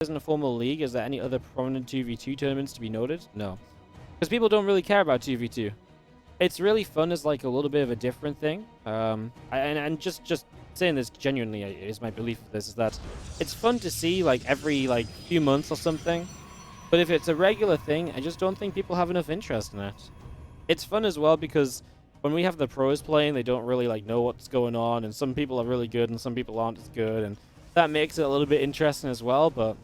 isn't a formal league, is there any other prominent 2v2 tournaments to be noted? No. Because people don't really care about 2v2. It's really fun as like a little bit of a different thing. And just saying this genuinely is my belief of this, is that it's fun to see like every like few months or something. But if it's a regular thing, I just don't think people have enough interest in it. It's fun as well because when we have the pros playing, they don't really like know what's going on, and some people are really good and some people aren't as good, and that makes it a little bit interesting as well. But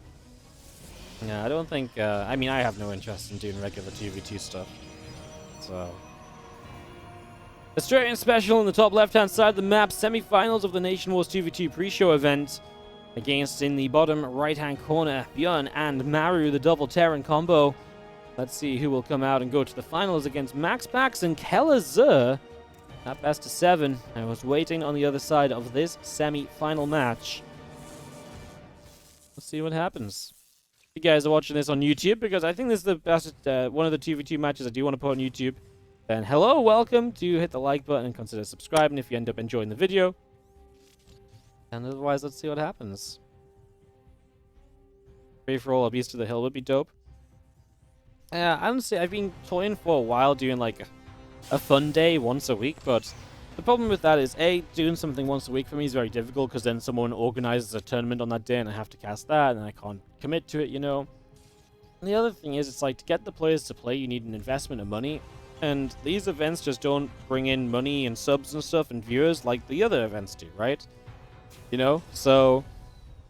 yeah, I don't think I mean, I have no interest in doing regular 2v2 stuff. So Australian SpeCial in the top left-hand side of the map, semi-finals of the NationWars 2v2 pre-show event. Against, in the bottom right-hand corner, ByuN and Maru, the double Terran combo. Let's see who will come out and go to the finals against Max Pax and Kelazur. At best of 7. I was waiting on the other side of this semi-final match. Let's see what happens. If you guys are watching this on YouTube, because I think this is the best, one of the 2v2 matches I do want to put on YouTube, then hello, welcome. Do hit the like button and consider subscribing if you end up enjoying the video. And otherwise, let's see what happens. Free for all, a Beast of the Hill would be dope. Honestly, I've been toying for a while doing like a fun day once a week, but the problem with that is, A, doing something once a week for me is very difficult, because then someone organizes a tournament on that day and I have to cast that, and I can't commit to it, you know. And the other thing is, it's like, to get the players to play, you need an investment of money, and these events just don't bring in money and subs and stuff and viewers like the other events do, right? You know, so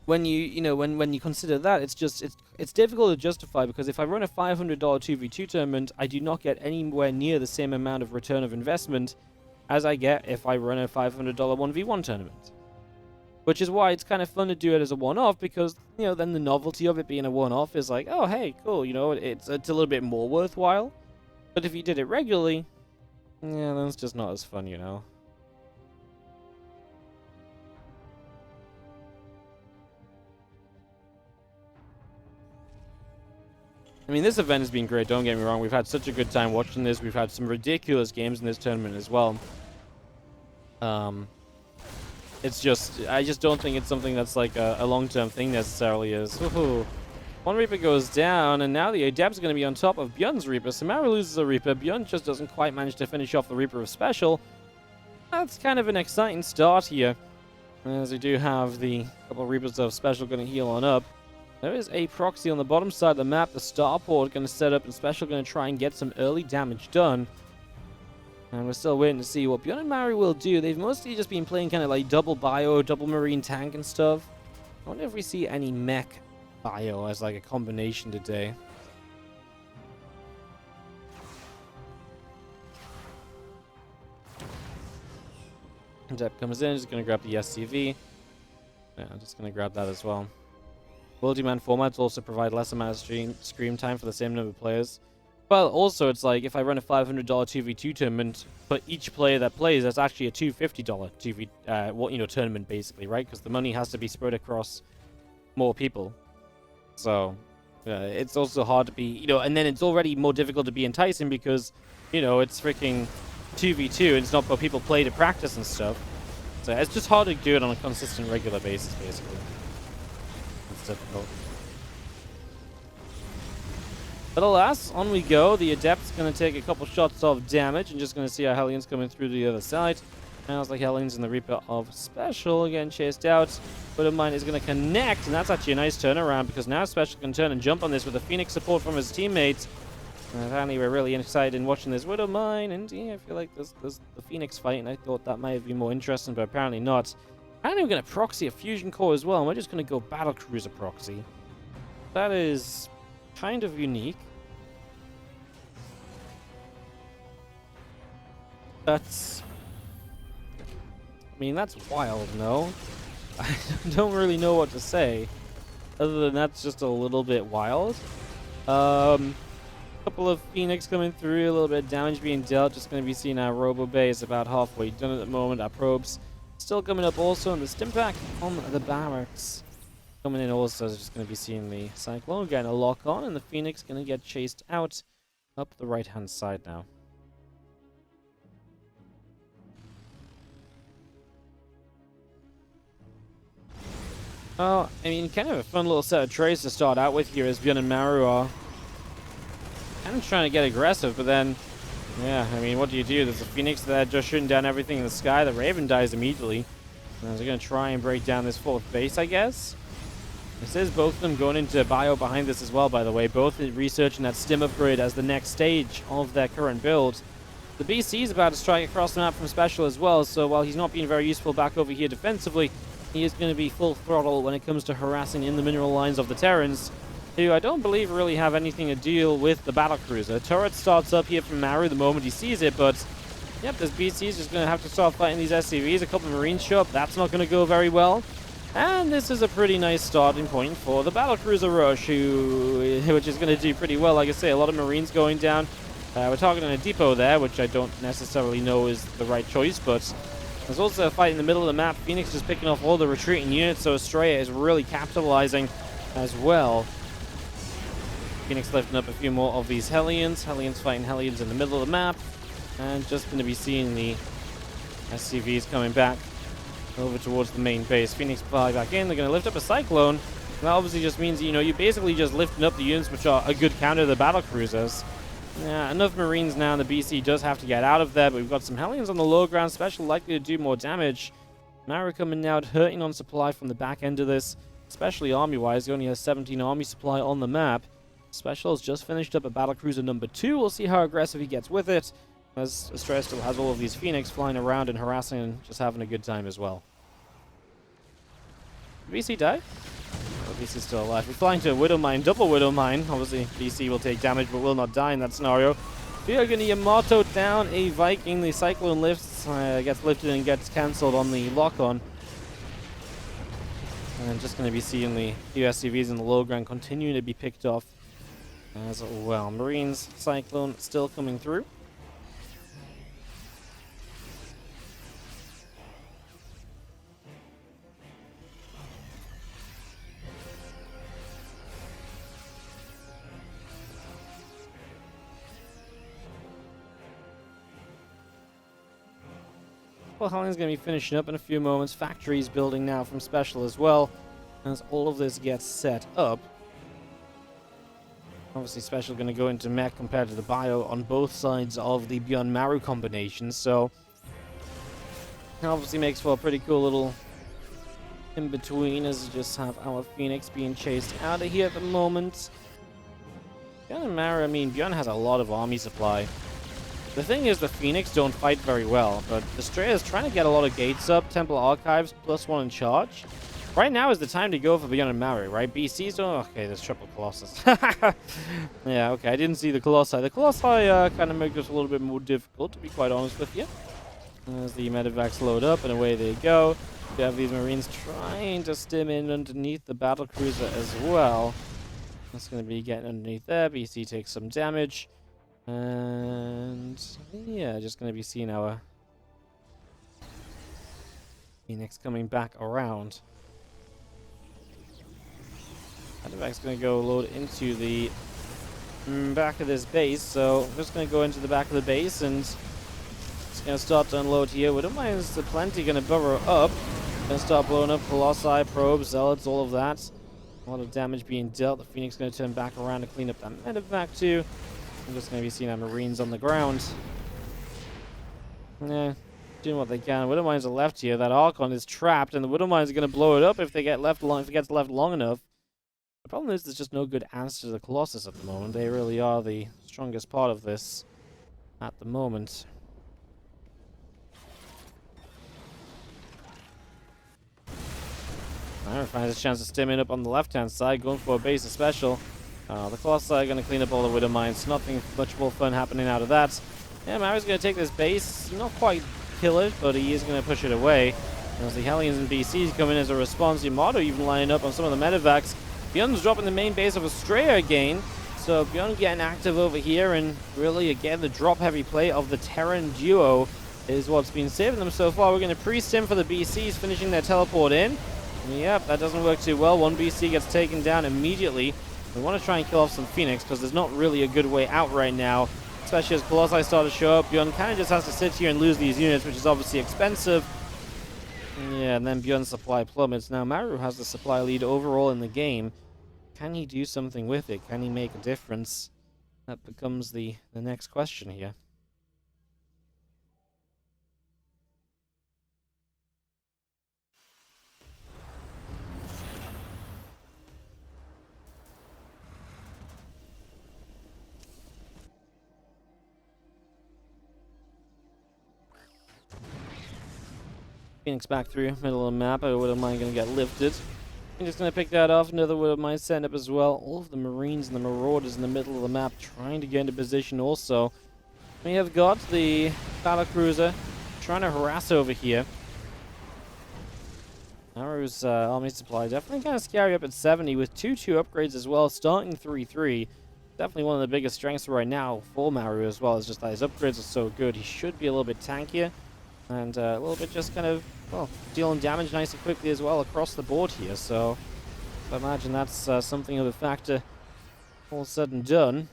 when you consider that, it's difficult to justify, because if I run a $500 2v2 tournament, I do not get anywhere near the same amount of return of investment as I get if I run a $500 1v1 tournament. Which is why it's kind of fun to do it as a one-off, because, you know, then the novelty of it being a one-off is like, oh, hey, cool, you know, it's a little bit more worthwhile. But if you did it regularly, yeah, then it's just not as fun, you know. I mean, this event has been great, don't get me wrong. We've had such a good time watching this. We've had some ridiculous games in this tournament as well. It's just, I just don't think it's something that's like a long-term thing necessarily is. Woohoo. One Reaper goes down, and now the Adept's going to be on top of ByuN's Reaper. So Maru loses a Reaper. ByuN just doesn't quite manage to finish off the Reaper of SpeCial. That's kind of an exciting start here, as we do have the couple of Reapers of SpeCial going to heal on up. There is a proxy on the bottom side of the map. The starport going to set up, and SpeCial going to try and get some early damage done. And we're still waiting to see what ByuN and Maru will do. They've mostly just been playing kind of like double bio, double marine tank and stuff. I wonder if we see any Mech bio as like a combination today. Adept comes in, just going to grab the SCV. Yeah, I'm just going to grab that as well. Multi-man formats also provide less amount of screen time for the same number of players. Well, also, it's like, if I run a $500 2v2 tournament, but each player that plays, that's actually a $250 tournament, basically, right? Because the money has to be spread across more people. So, it's also hard to be, you know, and then it's already more difficult to be enticing because, you know, it's freaking 2v2, and it's not what people play to practice and stuff. So, it's just hard to do it on a consistent, regular basis, basically. It's difficult. But alas, on we go. The Adept's going to take a couple shots of damage, and just going to see our Hellions coming through to the other side. Sounds like Hellions and the Reaper of SpeCial getting chased out. But of mine is going to connect, and that's actually a nice turnaround, because now SpeCial can turn and jump on this with the Phoenix support from his teammates. And apparently we're really excited in watching this Widow Mine, and yeah, I feel like there's the Phoenix fight, and I thought that might have been more interesting, but apparently not. Apparently we're going to proxy a fusion core as well, and we're just going to go battlecruiser proxy. That is kind of unique. That's... I mean, that's wild, no? I don't really know what to say. Other than that's just a little bit wild. Couple of Phoenix coming through, a little bit of damage being dealt. Just going to be seeing our Robo Bay is about halfway done at the moment. Our probes still coming up also, and the Stimpak on the barracks coming in also. Just going to be seeing the Cyclone getting a lock on, and the Phoenix going to get chased out up the right-hand side now. Well, I mean, kind of a fun little set of trades to start out with here as ByuN and Maru are kind of trying to get aggressive, but then, yeah, I mean, what do? There's a Phoenix that just shooting down everything in the sky. The Raven dies immediately. And they're going to try and break down this fourth base, I guess. This is both of them going into bio behind this as well, by the way. Both researching that stim upgrade as the next stage of their current build. The BC is about to strike across the map from SpeCial as well, so while he's not being very useful back over here defensively, he is going to be full throttle when it comes to harassing in the mineral lines of the Terrans, who I don't believe really have anything to deal with the battlecruiser. Turret starts up here from Maru the moment he sees it, but yep, this BC is just going to have to start fighting these SCVs. A couple of Marines show up. That's not going to go very well. And this is a pretty nice starting point for the battlecruiser rush, which is going to do pretty well. Like I say, a lot of Marines going down. We're targeting a depot there, which I don't necessarily know is the right choice, but there's also a fight in the middle of the map. Phoenix is picking off all the retreating units, so Astrea is really capitalizing as well. Phoenix lifting up a few more of these Hellions. Hellions fighting Hellions in the middle of the map. And just going to be seeing the SCVs coming back over towards the main base. Phoenix fly back in. They're going to lift up a Cyclone. That obviously just means, you know, you're basically just lifting up the units which are a good counter to the battlecruisers. Yeah, enough Marines now, and the BC does have to get out of there, but we've got some Hellions on the low ground. SpeCial likely to do more damage. Maru coming out, hurting on supply from the back end of this, especially army-wise. He only has 17 army supply on the map. SpeCial has just finished up a battlecruiser number 2. We'll see how aggressive he gets with it, as Astrea still has all of these Phoenix flying around and harassing and just having a good time as well. Did BC die? Oh, BC's still alive. We're flying to a Widow Mine, double Widow Mine. Obviously, BC will take damage but will not die in that scenario. We are going to Yamato down a Viking. The Cyclone lifts, gets lifted and gets cancelled on the lock-on. And just going to be seeing the USCVs in the low ground continuing to be picked off as well. Marines, Cyclone still coming through. Well, Hellion's going to be finishing up in a few moments. Factories building now from SpeCial as well, as all of this gets set up. Obviously, SpeCial going to go into Mech compared to the Bio on both sides of the ByuN Maru combination, so it obviously makes for a pretty cool little in-between, as we just have our Phoenix being chased out of here at the moment. ByuN and Maru, I mean, ByuN has a lot of army supply. The thing is, the Phoenix don't fight very well, but Astrea is trying to get a lot of gates up. Temple Archives, +1 in charge. Right now is the time to go for ByuN and Maru, right? BC's don't... Okay, there's triple Colossus. Yeah, okay, I didn't see the Colossi. The Colossi kind of make this a little bit more difficult, to be quite honest with you. As the medevacs load up, and away they go. We have these Marines trying to stim in underneath the battlecruiser as well. That's going to be getting underneath there. BC takes some damage. And yeah, just going to be seeing our Phoenix coming back around. Adevac's going to go load into the back of this base, so I'm just going to go into the back of the base and it's going to start to unload here. Widow Mines are plenty going to burrow up. Going to start blowing up Colossi, probes, zealots, all of that. A lot of damage being dealt. The Phoenix is going to turn back around to clean up that medevac too. I'm just going to be seeing our Marines on the ground. Yeah, doing what they can. Widow Mines are left here. That Archon is trapped, and the Widow Mines are going to blow it up if they get left long. If it gets left long enough. The problem is, there's just no good answer to the Colossus at the moment. They really are the strongest part of this at the moment. Maru finds a chance to stim in up on the left-hand side, going for a base of SpeCial. The Colossi are going to clean up all the Widow Mines. Nothing much more fun happening out of that. Yeah, Maru's going to take this base. Not quite kill it, but he is going to push it away. As the Hellions and BCs come in as a response, Yamato even lining up on some of the medevacs. ByuN's dropping the main base of Astrea again. So ByuN getting active over here, and really, again, the drop-heavy play of the Terran duo is what's been saving them so far. We're going to pre-stim for the BCs, finishing their teleport in. Yep, that doesn't work too well. One BC gets taken down immediately. We want to try and kill off some Phoenix, because there's not really a good way out right now, especially as Colossi start to show up. ByuN kind of just has to sit here and lose these units, which is obviously expensive. Yeah, and then ByuN's supply plummets. Now Maru has the supply lead overall in the game. Can he do something with it? Can he make a difference? That becomes the next question here. Phoenix back through, middle of the map. I wouldn't mind going to get lifted. I'm just going to pick that off. Another wouldn't mind setting up as well. All of the Marines and the Marauders in the middle of the map trying to get into position also. We have got the battlecruiser trying to harass over here. Maru's army supply definitely kind of scary up at 70 with 2-2 upgrades as well, starting 3-3. Definitely one of the biggest strengths right now for Maru as well. It's just that his upgrades are so good. He should be a little bit tankier and a little bit just kind of, well, dealing damage nice and quickly as well across the board here. So I imagine that's something of a factor all said and done.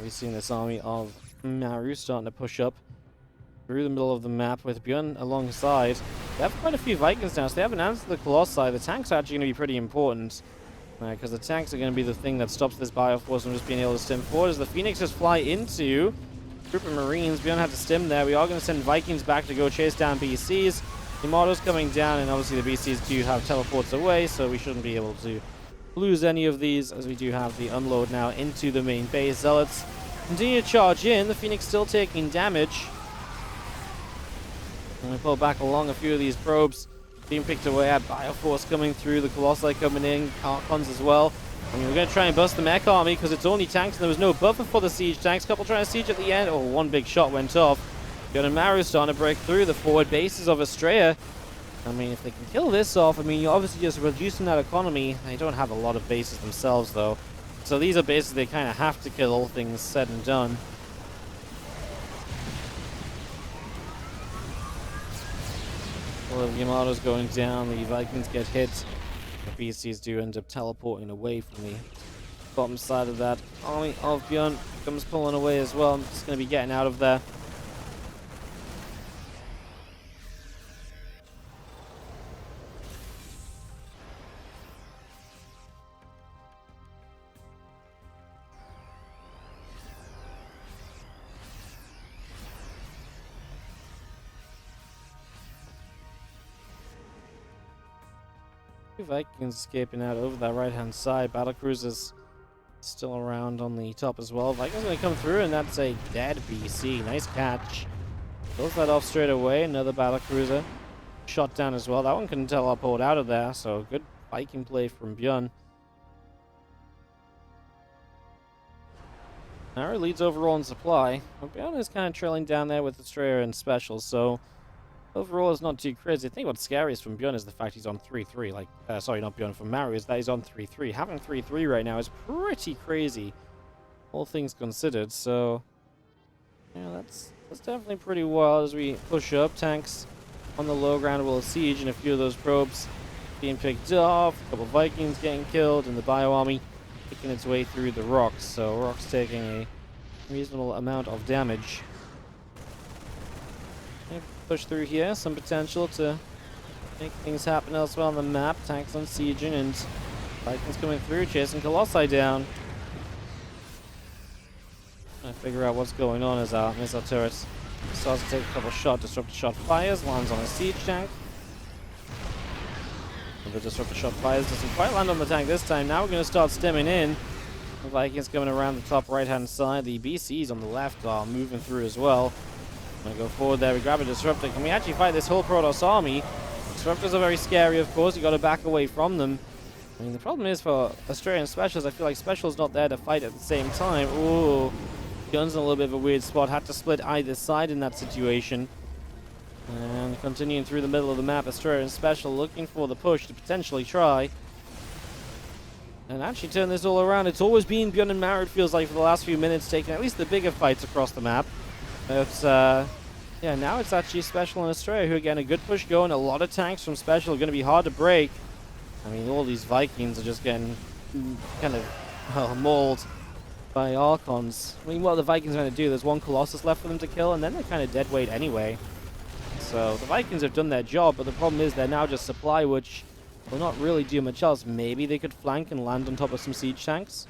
We've seen this army of Maru starting to push up through the middle of the map with ByuN alongside. They have quite a few Vikings now, so they haven't answered the Colossi. The tanks are actually going to be pretty important, because the tanks are going to be the thing that stops this Bioforce from just being able to stim forward. As the Phoenixes fly into a group of Marines, ByuN have to stim there. We are going to send Vikings back to go chase down BCs. The Marauder's coming down, and obviously the BCs do have teleports away, so we shouldn't be able to lose any of these, as we do have the unload now into the main base. Zealots continue to charge in. The Phoenix still taking damage. And we pull back along a few of these probes being picked away at. Bioforce coming through, the Colossi coming in, Archons as well. I mean, we're going to try and bust the Mech army because it's only tanks and there was no buffer for the siege tanks. Couple trying to siege at the end. Oh, one big shot went off. ByuN and Maru starting to break through the forward bases of Astrea. I mean, if they can kill this off, I mean, you're obviously just reducing that economy. They don't have a lot of bases themselves, though. So these are bases they kind of have to kill, all things said and done. Well, the Yamato's going down, the Vikings get hit. The BCs do end up teleporting away from the bottom side of that army of ByuN. Comes pulling away as well. I'm just going to be getting out of there. Vikings escaping out over that right-hand side. Battlecruisers still around on the top as well. Vikings going to come through, and that's a dead BC. Nice catch. Goes that off straight away. Another battlecruiser shot down as well. That one couldn't teleport out of there, so good Viking play from ByuN. Maru leads overall in supply. ByuN is kind of trailing down there with Astrea and special, so overall, it's not too crazy. I think what's scariest from ByuN is the fact he's on 3-3. Like, sorry, not ByuN, from Maru, is that he's on 3-3. Having 3-3 right now is pretty crazy, all things considered. So, yeah, that's definitely pretty wild as we push up. Tanks on the low ground will siege, and a few of those probes being picked off. A couple Vikings getting killed, and the Bio army picking its way through the rocks. So, rocks taking a reasonable amount of damage. Push through here, some potential to make things happen elsewhere on the map. Tanks on sieging and Vikings coming through, chasing Colossi down. Trying to figure out what's going on as our missile turret starts to take a couple shot, disruptor shot fires, lands on a siege tank. And the disruptor shot fires doesn't quite land on the tank this time. Now we're going to start stemming in. The Vikings coming around the top right-hand side. The BCs on the left are moving through as well. Gonna go forward there, we grab a disruptor. Can we actually fight this whole Protoss army? Disruptors are very scary, of course. You gotta back away from them. I mean, the problem is for Australian specials, I feel like specials not there to fight at the same time. Ooh, ByuN's in a little bit of a weird spot. Had to split either side in that situation. And continuing through the middle of the map, Australian special looking for the push to potentially try and actually turn this all around. It's always been ByuN and Maru, it feels like, for the last few minutes, taking at least the bigger fights across the map. But, yeah, now it's actually Special and Astrea who are getting a good push going. A lot of tanks from Special are going to be hard to break. I mean, all these Vikings are just getting kind of mauled by Archons. I mean, what are the Vikings going to do? There's one Colossus left for them to kill, and then they're kind of dead weight anyway. So the Vikings have done their job, but the problem is they're now just supply, which will not really do much else. Maybe they could flank and land on top of some siege tanks.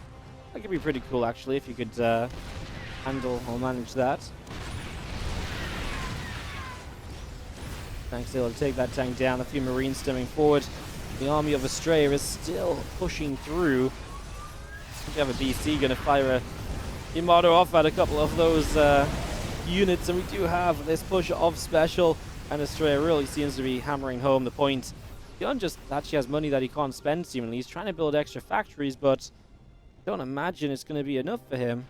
That could be pretty cool, actually, if you could handle or manage that. Tanks able to take that tank down. A few Marines stemming forward. The army of Astrea is still pushing through. We have a BC going to fire a Maru off at a couple of those units, and we do have this push of SpeCial, and Astrea really seems to be hammering home the point. ByuN just actually has money that he can't spend, seemingly. He's trying to build extra factories, but I don't imagine it's going to be enough for him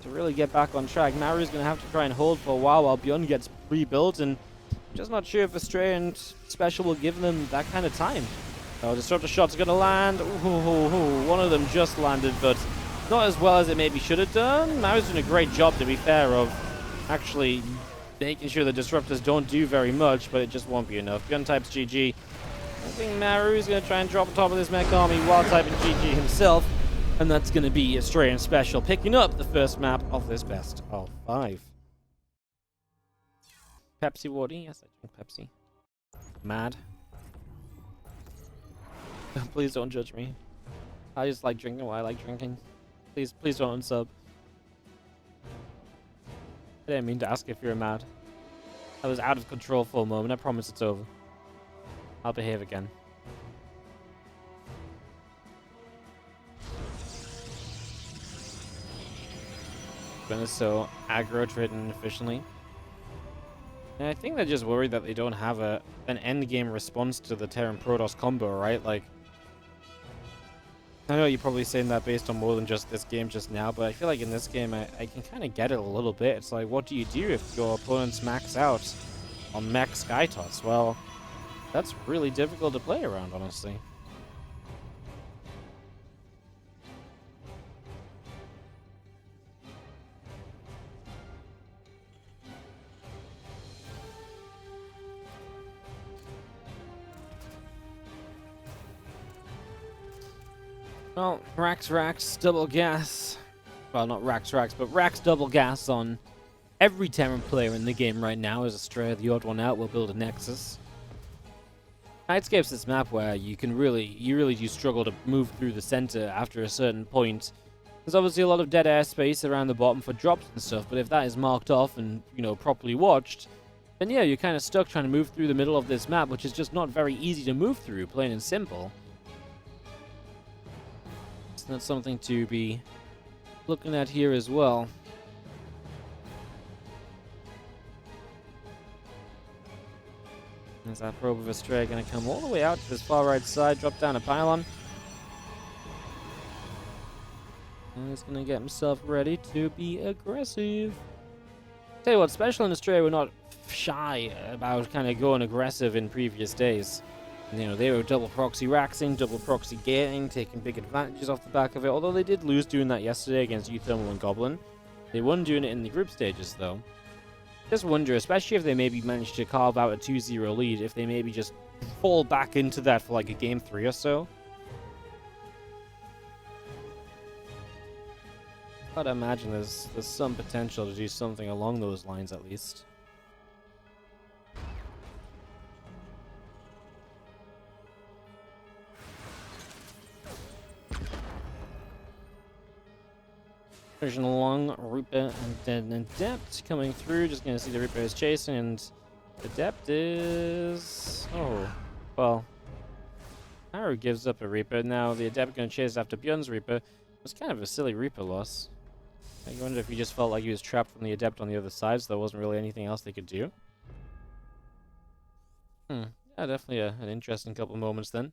to really get back on track. Maru's going to have to try and hold for a while ByuN gets rebuilt, and I'm just not sure if Astrea and SpeCial will give them that kind of time. Oh, disruptor shot's going to land. Ooh, one of them just landed, but not as well as it maybe should have done. Maru's doing a great job, to be fair, of actually making sure the disruptors don't do very much, but it just won't be enough. ByuN types GG. I think Maru's going to try and drop on top of this mech army while typing GG himself, and that's going to be Astrea and SpeCial picking up the first map of this best of 5. Pepsi Wardy? Yes, I drink Pepsi. Mad. Please don't judge me. I just like drinking what I like drinking. Please don't unsub. I didn't mean to ask if you're mad. I was out of control for a moment. I promise it's over. I'll behave again. Been so aggro-driven efficiently. And I think they're just worried that they don't have an endgame response to the Terran Protoss combo, right? Like, I know you're probably saying that based on more than just this game just now, but I feel like in this game I can kind of get it a little bit. It's like, what do you do if your opponents max out on Mech Skytoss? Well, that's really difficult to play around, honestly. Well, Rax, double gas. Well, not Rax, but Rax double gas on every Terran player in the game right now. As Astrea, the odd one out, will build a Nexus. Nightscape's this map where you really do struggle to move through the center after a certain point. There's obviously a lot of dead airspace around the bottom for drops and stuff, but if that is marked off and, you know, properly watched, then yeah, you're kind of stuck trying to move through the middle of this map, which is just not very easy to move through, plain and simple. So that's something to be looking at here as well. There's that probe of Astrea going to come all the way out to this far right side, drop down a pylon. And he's going to get himself ready to be aggressive. Tell you what, SpeCial and Astrea were not shy about kind of going aggressive in previous days. You know, they were double proxy raxing, double proxy gating, taking big advantages off the back of it. Although they did lose doing that yesterday against Uthermal and Goblin. They won doing it in the group stages, though. Just wonder, especially if they maybe manage to carve out a 2-0 lead, if they maybe just fall back into that for like a game 3 or so. I'd imagine there's some potential to do something along those lines at least. Pushing along, Reaper and Adept coming through. Just going to see the Reaper is chasing, and Adept is... oh, well. Maru gives up a Reaper. Now the Adept going to chase after ByuN's Reaper. It's kind of a silly Reaper loss. I wonder if he just felt like he was trapped from the Adept on the other side, so there wasn't really anything else they could do. Yeah, definitely an interesting couple moments then.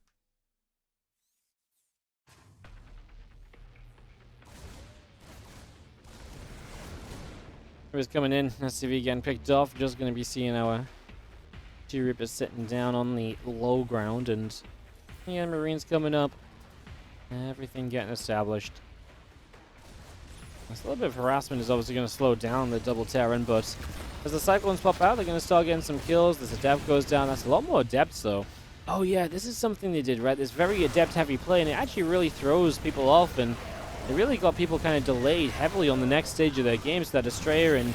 Reaper's coming in. SCV getting picked off. Just going to be seeing our 2 Reapers sitting down on the low ground, and yeah, Marines coming up. Everything getting established. This little bit of harassment is obviously going to slow down the double Terran, but as the Cyclones pop out, they're going to start getting some kills. This Adept goes down. That's a lot more Adepts, though. Oh yeah, this is something they did, right? This very Adept-heavy play, and it actually really throws people off, and it really got people kind of delayed heavily on the next stage of their game, so that Astrea and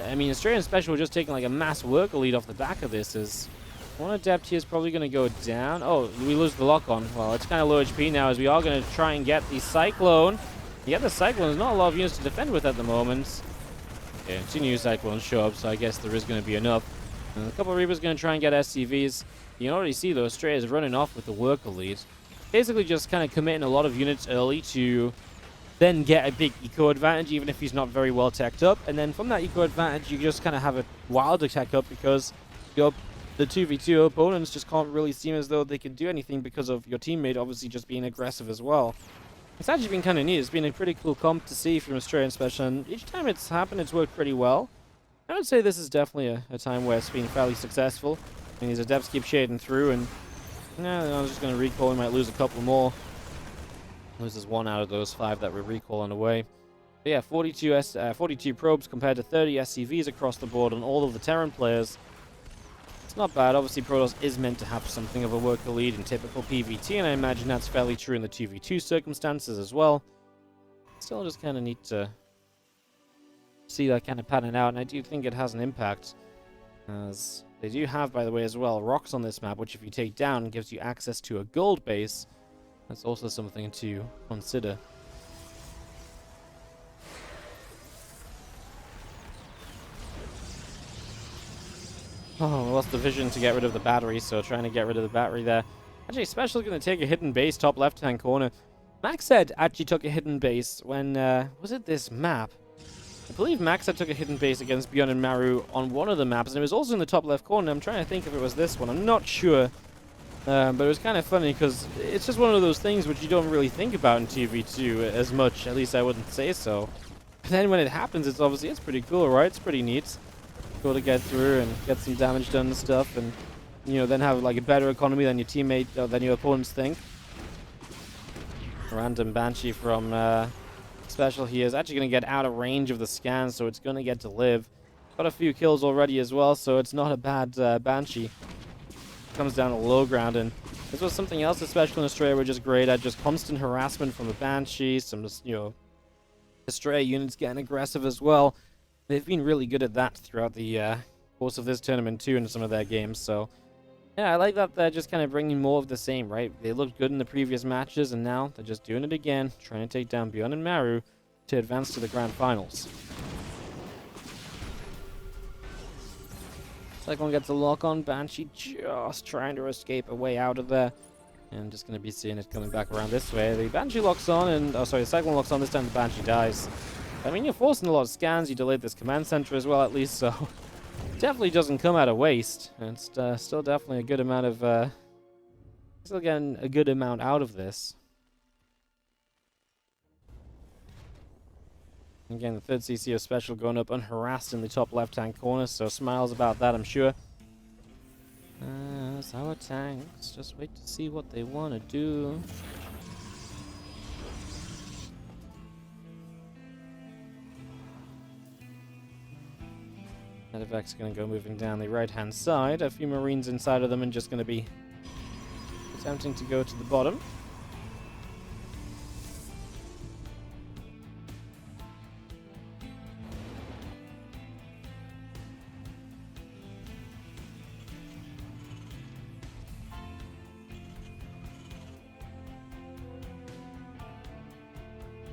Astrea and SpeCial were just taking like a mass worker lead off the back of this. As one Adept here is probably going to go down. Oh, we lose the lock on. Well, it's kind of low HP now, as we are going to try and get the Cyclone. Yeah, the Cyclone is not a lot of units to defend with at the moment. Yeah, 2 new Cyclones show up, so I guess there is going to be enough. And a couple of Reapers going to try and get SCVs. You can already see, though, Astrea is running off with the worker lead. Basically just kind of committing a lot of units early to then get a big eco advantage, even if he's not very well teched up. And then from that eco advantage, you just kind of have a wilder tech up, because the 2v2 opponents just can't really seem as though they can do anything because of your teammate obviously just being aggressive as well. It's actually been kind of neat. It's been a pretty cool comp to see from Astrea and SpeCial, and each time it's happened, it's worked pretty well. I would say this is definitely a time where it's been fairly successful. And these Adepts keep shading through, and I was just going to recall. We might lose a couple more. Loses 1 out of those 5 that we're recalling away. But yeah, 42 probes compared to 30 SCVs across the board on all of the Terran players. It's not bad. Obviously, Protoss is meant to have something of a worker lead in typical PvT, and I imagine that's fairly true in the 2v2 circumstances as well. Still just kind of need to see that kind of panning out, and I do think it has an impact. As they do have, by the way, as well, rocks on this map, which if you take down, gives you access to a gold base. That's also something to consider. Oh, we lost the vision to get rid of the battery, so trying to get rid of the battery there. Actually, SpeCial is going to take a hidden base top left-hand corner. Maxed actually took a hidden base when, was it this map? I believe Maxed took a hidden base against ByuN and Maru on one of the maps, and it was also in the top left corner. I'm trying to think if it was this one. I'm not sure. But it was kind of funny, because it's just one of those things which you don't really think about in TV2 as much. At least I wouldn't say so. But then when it happens, it's pretty cool, right? It's pretty neat. Cool to get through and get some damage done and stuff, and then have like a better economy than your teammate, than your opponents think. Random Banshee from SpeCial here is actually going to get out of range of the scan, so it's going to get to live. Got a few kills already as well, so it's not a bad Banshee. Comes down to low ground, and this was something else that SpeCial and Astrea were just great at, just constant harassment from the Banshee, some Astrea units getting aggressive as well. They've been really good at that throughout the course of this tournament too in some of their games, so yeah, I like that they're just kind of bringing more of the same, right? They looked good in the previous matches, and now they're just doing it again, trying to take down ByuN and Maru to advance to the grand finals. Cyclone gets a lock on. Banshee just trying to escape a way out of there. And just going to be seeing it coming back around this way. The Banshee locks on, and the Cyclone locks on. This time the Banshee dies. I mean, you're forcing a lot of scans. You delayed this command center as well, at least, so definitely doesn't come at a waste. And it's still definitely a good amount of still getting a good amount out of this. Again, the third CC of SpeCial going up unharassed in the top left-hand corner, so smiles about that, I'm sure. It's our tanks. Just wait to see what they want to do. Medevac's going to go moving down the right-hand side. A few Marines inside of them, and just going to be attempting to go to the bottom.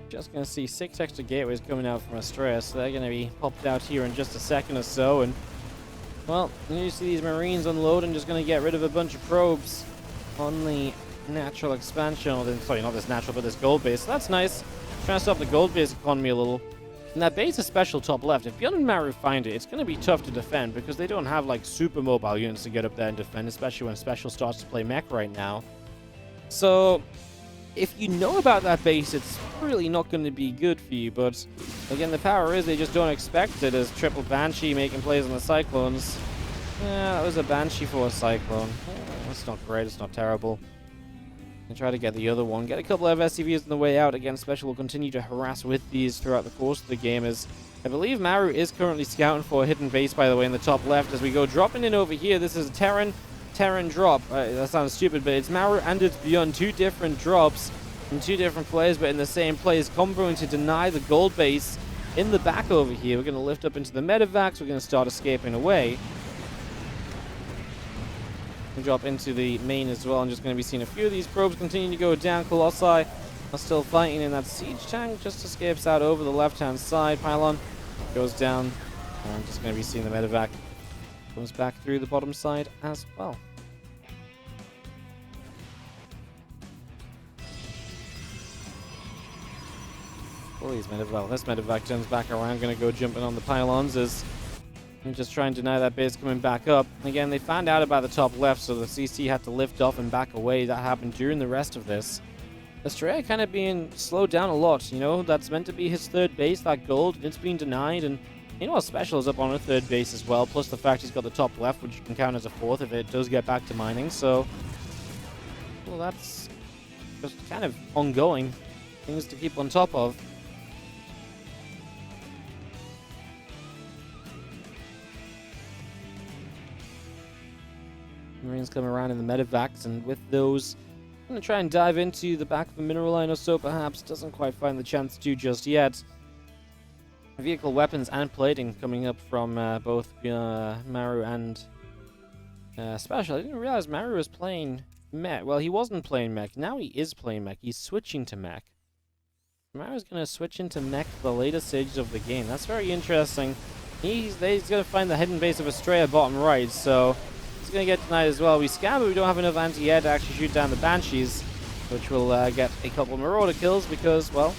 Just going to see 6 extra gateways coming out from Astrea, so they're going to be popped out here in just a second or so. And well, you see these Marines unload and just going to get rid of a bunch of probes on the natural expansion. Or sorry, not this natural, but this gold base. So that's nice. Trying to stop the gold base economy a little. And that base is SpeCial top left. If ByuN and Maru find it, it's going to be tough to defend, because they don't have like super mobile units to get up there and defend, especially when SpeCial starts to play Mech right now. So if you know about that base, it's really not going to be good for you. But again, the power is they just don't expect it, as triple Banshee making plays on the Cyclones. Yeah, that was a Banshee for a Cyclone. That's not great, it's not terrible. And try to get the other one. Get a couple of SCVs on the way out. Again, SpeCial will continue to harass with these throughout the course of the game, as I believe Maru is currently scouting for a hidden base, by the way, in the top left. As we go dropping in over here, this is a Terran drop. That sounds stupid, but it's Maru and it's ByuN, 2 different drops. in two different plays, but in the same place, comboing to deny the gold base in the back over here. We're going to lift up into the medevacs. We're going to start escaping away. We drop into the main as well. I'm just going to be seeing a few of these probes continue to go down. Colossi are still fighting in that siege tank. Just escapes out over the left-hand side. Pylon goes down. I'm just going to be seeing the medevac comes back through the bottom side as well. This medevac turns back around, going to go jumping on the pylons as I'm just trying to deny that base coming back up. Again, they found out about the top left, so the CC had to lift off and back away. That happened during the rest of this. Astrea kind of being slowed down a lot, you know, that's meant to be his third base, that gold, it's being denied, and you know, SpeCial is up on a third base as well, plus the fact he's got the top left, which can count as a fourth if it does get back to mining, so well, that's just kind of ongoing things to keep on top of. Marines come around in the medevacs, and with those, I'm going to try and dive into the back of a mineral line or so, perhaps. Doesn't quite find the chance to just yet. Vehicle weapons and plating coming up from both Maru and SpeCial. I didn't realize Maru was playing Mech. Well, he wasn't playing Mech. Now he is playing Mech. He's switching to Mech. Maru's going to switch into Mech for the later stages of the game. That's very interesting. He's going to find the hidden base of Astrea bottom right, so he's going to get denied as well. We scan, but we don't have enough anti-air to actually shoot down the Banshees, which will get a couple of Marauder kills because, well,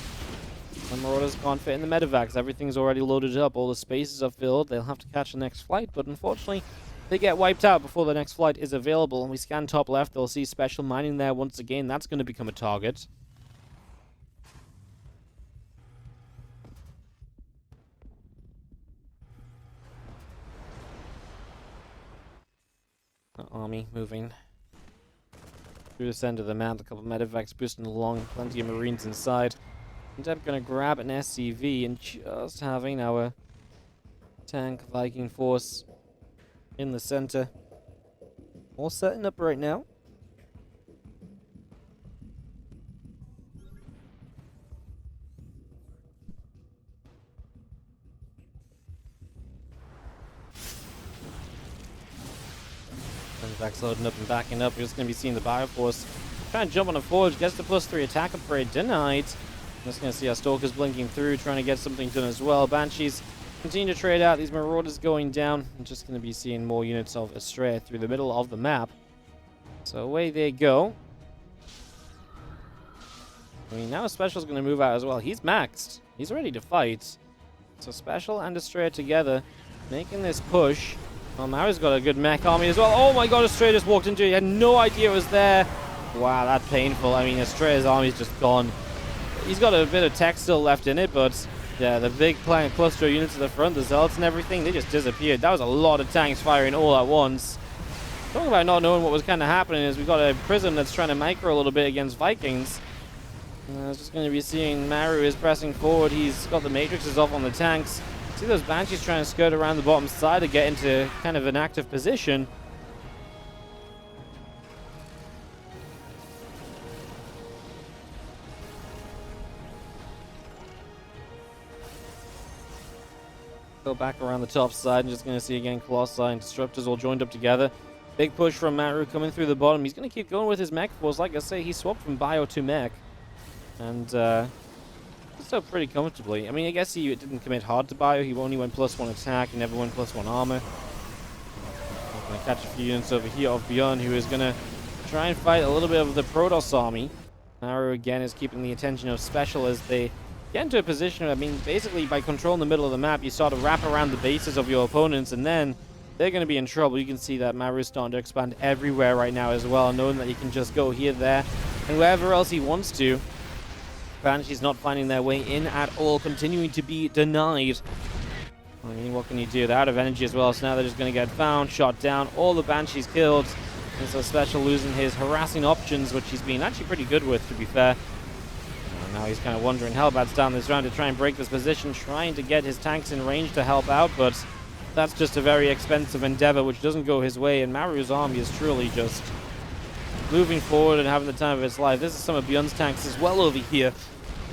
the Marauders can't fit in the medevacs. Everything's already loaded up. All the spaces are filled. They'll have to catch the next flight, but unfortunately, they get wiped out before the next flight is available. And we scan top left. They'll see SpeCial mining there once again. That's going to become a target. Army moving through the center of the map. A couple of medevacs boosting along. Plenty of Marines inside. Adept going to grab an SCV and just having our tank Viking force in the center. All setting up right now. Medevacs loading up and backing up. We're just going to be seeing the Bioforce trying to jump on a forge. Gets the +3 attack upgrade. Denied. Just going to see our Stalkers blinking through, trying to get something done as well. Banshees continue to trade out. These Marauders going down. I'm just going to be seeing more units of Astrea through the middle of the map. So away they go. I mean, now SpeCial's going to move out as well. He's maxed. He's ready to fight. So SpeCial and Astrea together, making this push. Oh, Maru's got a good mech army as well. Oh my god, Astrea just walked into it. He had no idea it was there. Wow, that's painful. I mean, Astrea's army's just gone. He's got a bit of tech still left in it, but yeah, the big cluster units at the front, the Zealots and everything, they just disappeared. That was a lot of tanks firing all at once. Talking about not knowing what was kind of happening is we've got a Prism that's trying to micro a little bit against Vikings. I was just going to be seeing Maru is pressing forward. He's got the matrices off on the tanks. See those Banshees trying to skirt around the bottom side to get into kind of an active position. Go back around the top side. I'm just going to see again Colossi and Disruptors all joined up together. Big push from Maru coming through the bottom. He's going to keep going with his mech force. Like I say, he swapped from bio to mech. And still pretty comfortably. I mean, I guess he didn't commit hard to bio. He only went +1 attack and never went +1 armor. I'm going to catch a few units over here of ByuN, who is going to try and fight a little bit of the Protoss army. Maru again is keeping the attention of SpeCial as they get into a position, I mean, basically by controlling the middle of the map, you start to wrap around the bases of your opponents, and then they're going to be in trouble. You can see that Maru is starting to expand everywhere right now as well, knowing that he can just go here, there, and wherever else he wants to. Banshee's not finding their way in at all, continuing to be denied. I mean, what can you do? They're out of energy as well, so now they're just going to get found, shot down, all the Banshees killed. And so SpeCial losing his harassing options, which he's been actually pretty good with, to be fair. Now he's kind of wandering Hellbats down this round to try and break this position, trying to get his tanks in range to help out, but that's just a very expensive endeavor which doesn't go his way, and Maru's army is truly just moving forward and having the time of its life. This is some of ByuN's tanks as well over here,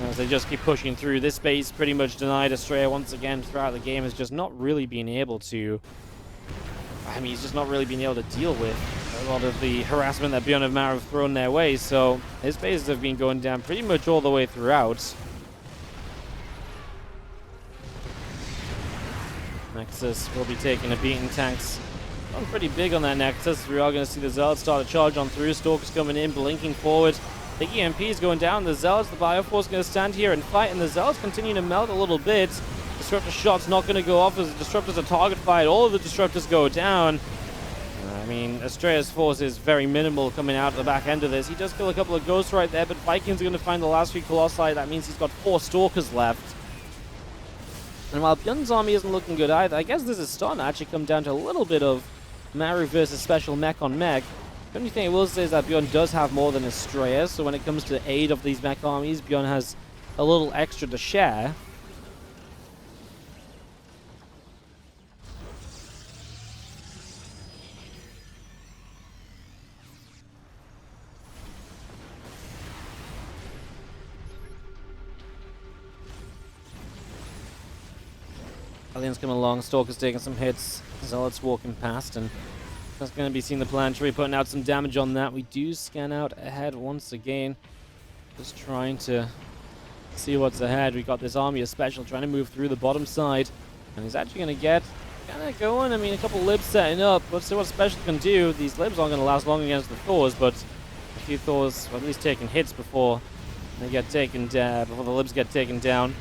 as they just keep pushing through. This base pretty much denied Astrea once again throughout the game. Has just not really been able to... I mean, he's just not really been able to deal with a lot of the harassment that ByuN and Maru have thrown their way, so his bases have been going down pretty much all the way throughout. Nexus will be taking a beating. Tanks gone pretty big on that Nexus. We are going to see the Zealots start to charge on through. Stalkers coming in, blinking forward. The EMP is going down. The Zealots, the Bioforce, going to stand here and fight, and the Zealots continue to melt a little bit. Disruptor shot's not going to go off as the Disruptors are target fired. All of the Disruptors go down. I mean, Astrea's force is very minimal coming out of the back end of this. He does kill a couple of Ghosts right there, but Vikings are going to find the last 3 Colossi. That means he's got 4 Stalkers left. And while ByuN's army isn't looking good either, I guess this is starting to actually come down to a little bit of Maru versus special mech on mech. The only thing I will say is that ByuN does have more than Astrea, so when it comes to aid of these mech armies, ByuN has a little extra to share. Aliens coming along, Stalker's taking some hits, Zealots walking past, and that's going to be seeing the planetary putting out some damage on that. We do scan out ahead once again, just trying to see what's ahead. We got this army of SpeCial trying to move through the bottom side, and he's actually going to get kind of going. I mean, a couple libs setting up. Let's see what SpeCial can do. These libs aren't going to last long against the Thors, but a few Thors are at least taking hits before they get taken down, before the libs get taken down.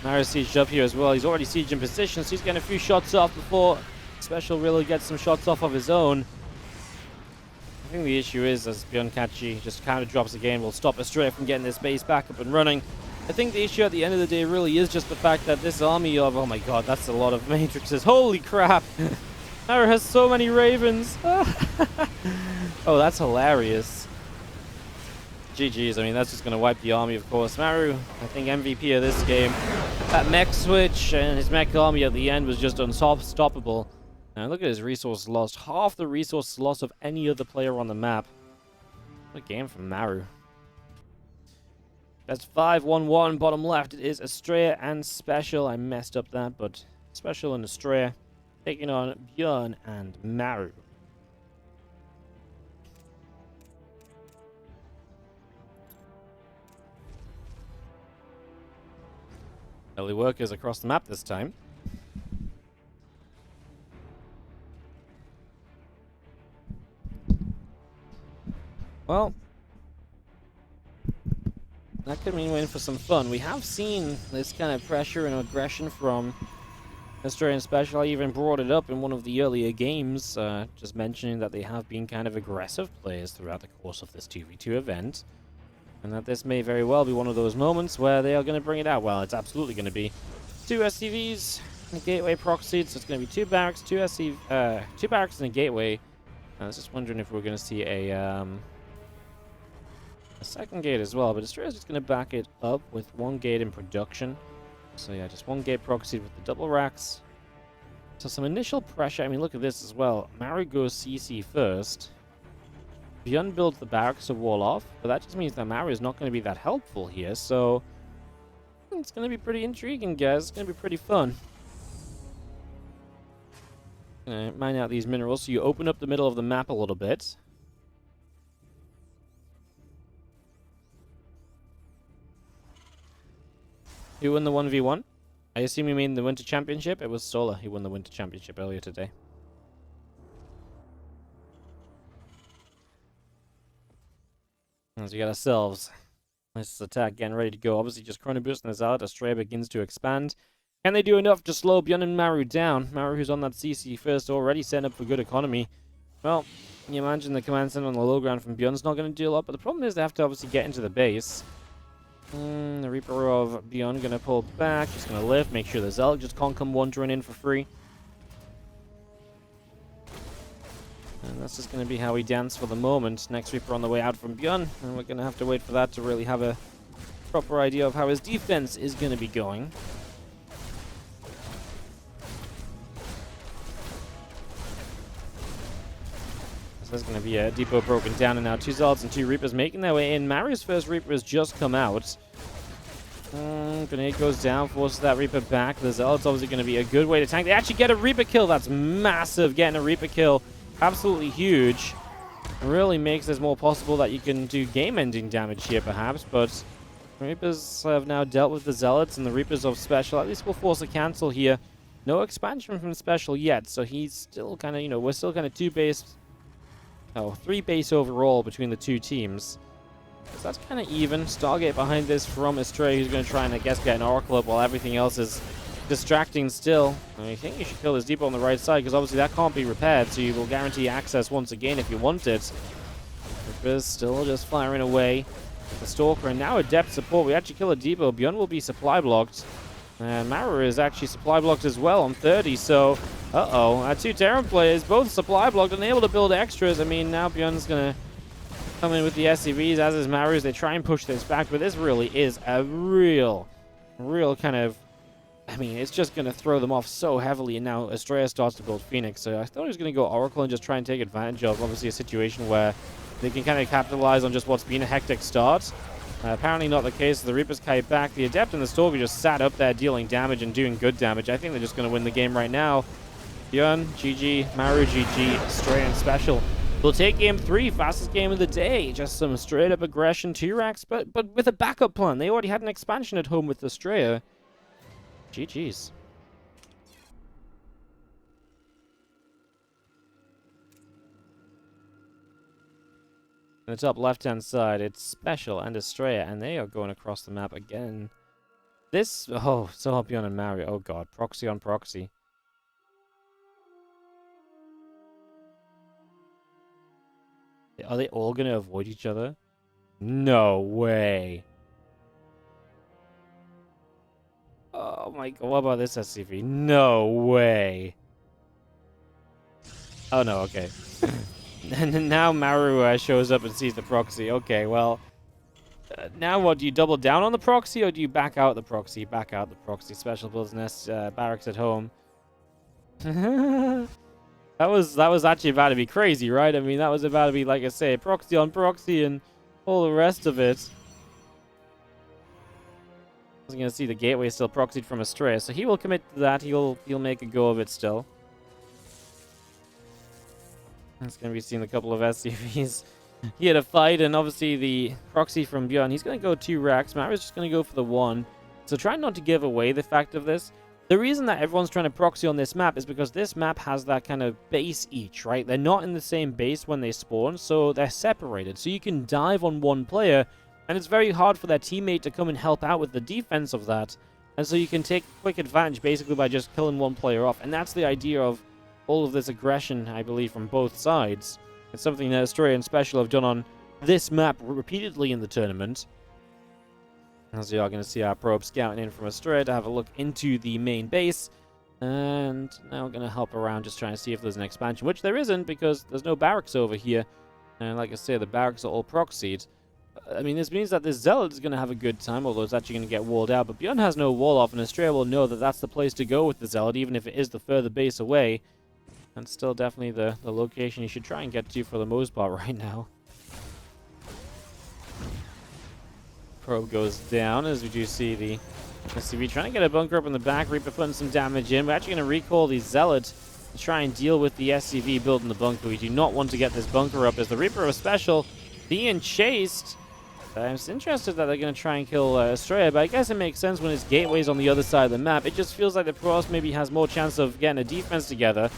Maru's sieged up here as well. He's already sieged in position, so he's getting a few shots off before SpeCial really gets some shots off of his own. I think the issue is, as ByuN just kind of drops again, will stop Astrea from getting this base back up and running. I think the issue at the end of the day really is just the fact that this army of... Oh my god, that's a lot of matrices. Holy crap! Maru has so many ravens. Oh, that's hilarious. GG's, I mean, that's just going to wipe the army, of course. Maru, I think MVP of this game. That mech switch and his mech army at the end was just unstoppable. Now look at his resource loss. Half the resource loss of any other player on the map. What a game from Maru. That's 5-1-1. Bottom left, it is Astrea and SpeCial. I messed up that, but SpeCial and Astrea taking on ByuN and Maru. Early workers across the map this time. Well, that could mean we're in for some fun. We have seen this kind of pressure and aggression from Astrea and SpeCial. I even brought it up in one of the earlier games, just mentioning that they have been kind of aggressive players throughout the course of this 2v2 event. And that this may very well be one of those moments where they are going to bring it out. Well, it's absolutely going to be 2 SCVs and a gateway proxy. So it's going to be 2 barracks, 2 barracks and a gateway. I was just wondering if we're going to see a second gate as well. But Astrea's just going to back it up with 1 gate in production. So yeah, just 1 gate proxy with the double racks. So some initial pressure. I mean, look at this as well. Maru goes CC first. ByuN builds the barracks to wall off, but that just means that Maru is not going to be that helpful here, so it's going to be pretty intriguing, guys. It's going to be pretty fun. Mine out these minerals, so you open up the middle of the map a little bit. Who won the 1v1? I assume you mean the Winter Championship? It was Solar who won the Winter Championship earlier today. As we got ourselves nice attack getting ready to go. Obviously just chrono boosting this out. Astrea begins to expand. Can they do enough to slow ByuN and Maru down? Maru, who's on that CC first, already set up for good economy. Well, can you imagine the command center on the low ground from ByuN's not going to do a lot, but the problem is they have to obviously get into the base. The Reaper of ByuN going to pull back, just going to lift, make sure the Zealot just can't come wandering in for free. And that's just going to be how we dance for the moment. Next Reaper on the way out from ByuN, and we're going to have to wait for that to really have a proper idea of how his defense is going to be going. there's going to be a depot broken down, and now 2 Zealots and 2 Reapers making their way in. Maru's first Reaper has just come out. Grenade goes down, forces that Reaper back. The Zealot's obviously going to be a good way to tank. They actually get a Reaper kill. That's massive. Getting a Reaper kill, absolutely huge. It really makes this more possible that you can do game-ending damage here, perhaps. But Reapers have now dealt with the Zealots, and the Reapers of SpeCial at least will force a cancel here. No expansion from SpeCial yet, so he's still kind of, you know, we're still kind of 3 base overall between the 2 teams. So that's kind of even. Stargate behind this from Astrea, who's going to try and, I guess, get an Oracle up while everything else is distracting still. I think you should kill this depot on the right side, because obviously that can't be repaired, so you will guarantee access once again if you want it. Reapers still just firing away. The Stalker, and now Adept support. We actually kill a depot. ByuN will be supply blocked. And Maru is actually supply blocked as well on 30, so... Our 2 Terran players, both supply blocked, unable to build extras. I mean, now ByuN's going to come in with the SCVs, as is Maru's. They try and push this back, but this really is a real kind of... I mean, it's just going to throw them off so heavily, and now Astrea starts to build Phoenix. So I thought he was going to go Oracle and just try and take advantage of, obviously, a situation where they can kind of capitalize on just what's been a hectic start. Apparently not the case. The Reapers kite back. The Adept and the Stalker just sat up there dealing damage and doing good damage. I think they're just going to win the game right now. ByuN, GG, Maru, GG, Astrea and SpeCial. We'll take game 3, fastest game of the day. Just some straight up aggression, 2 racks, but with a backup plan. They already had an expansion at home with Astrea. GG's. On the top left-hand side, it's SpeCial and Astrea, and they are going across the map again. This... Oh, so ByuN and Maru. Oh god, proxy on proxy. Are they all going to avoid each other? No way. Oh my god, what about this SCV? No way. Oh no, okay. And now Maru shows up and sees the proxy. Okay, well, now what? Do you double down on the proxy, or do you back out the proxy? Back out the proxy. SpeCial builds nest barracks at home. That was actually about to be crazy, right? I mean, that was about to be, like I say, proxy on proxy and all the rest of it. I was going to see the gateway still proxied from Astrea, so he will commit to that. He'll make a go of it still. It's going to be seeing a couple of SCVs here to fight, and obviously the proxy from ByuN. He's going to go 2 racks. Maru's just going to go for the 1. So try not to give away the fact of this. The reason that everyone's trying to proxy on this map is because this map has that kind of base each, right? They're not in the same base when they spawn, so they're separated. So you can dive on one player, and it's very hard for their teammate to come and help out with the defense of that. And so you can take quick advantage basically by just killing one player off. And that's the idea of all of this aggression, I believe, from both sides. It's something that Astrea and SpeCial have done on this map repeatedly in the tournament. As you are going to see our probe scouting in from Astrea to have a look into the main base. And now we're going to help around just trying to see if there's an expansion, which there isn't because there's no barracks over here. And like I say, the barracks are all proxied. I mean, this means that this Zealot is going to have a good time, although it's actually going to get walled out. But ByuN has no wall off, and Astrea will know that that's the place to go with the Zealot, even if it is the further base away. And still definitely the location you should try and get to for the most part right now. Probe goes down as we do see the SCV trying to get a bunker up in the back. Reaper putting some damage in. We're actually going to recall the Zealot to try and deal with the SCV building the bunker. We do not want to get this bunker up as the Reaper of SpeCial being chased. I'm interested that they're going to try and kill Astrea, but I guess it makes sense when his gateway's on the other side of the map. It just feels like the Pros maybe has more chance of getting a defense together,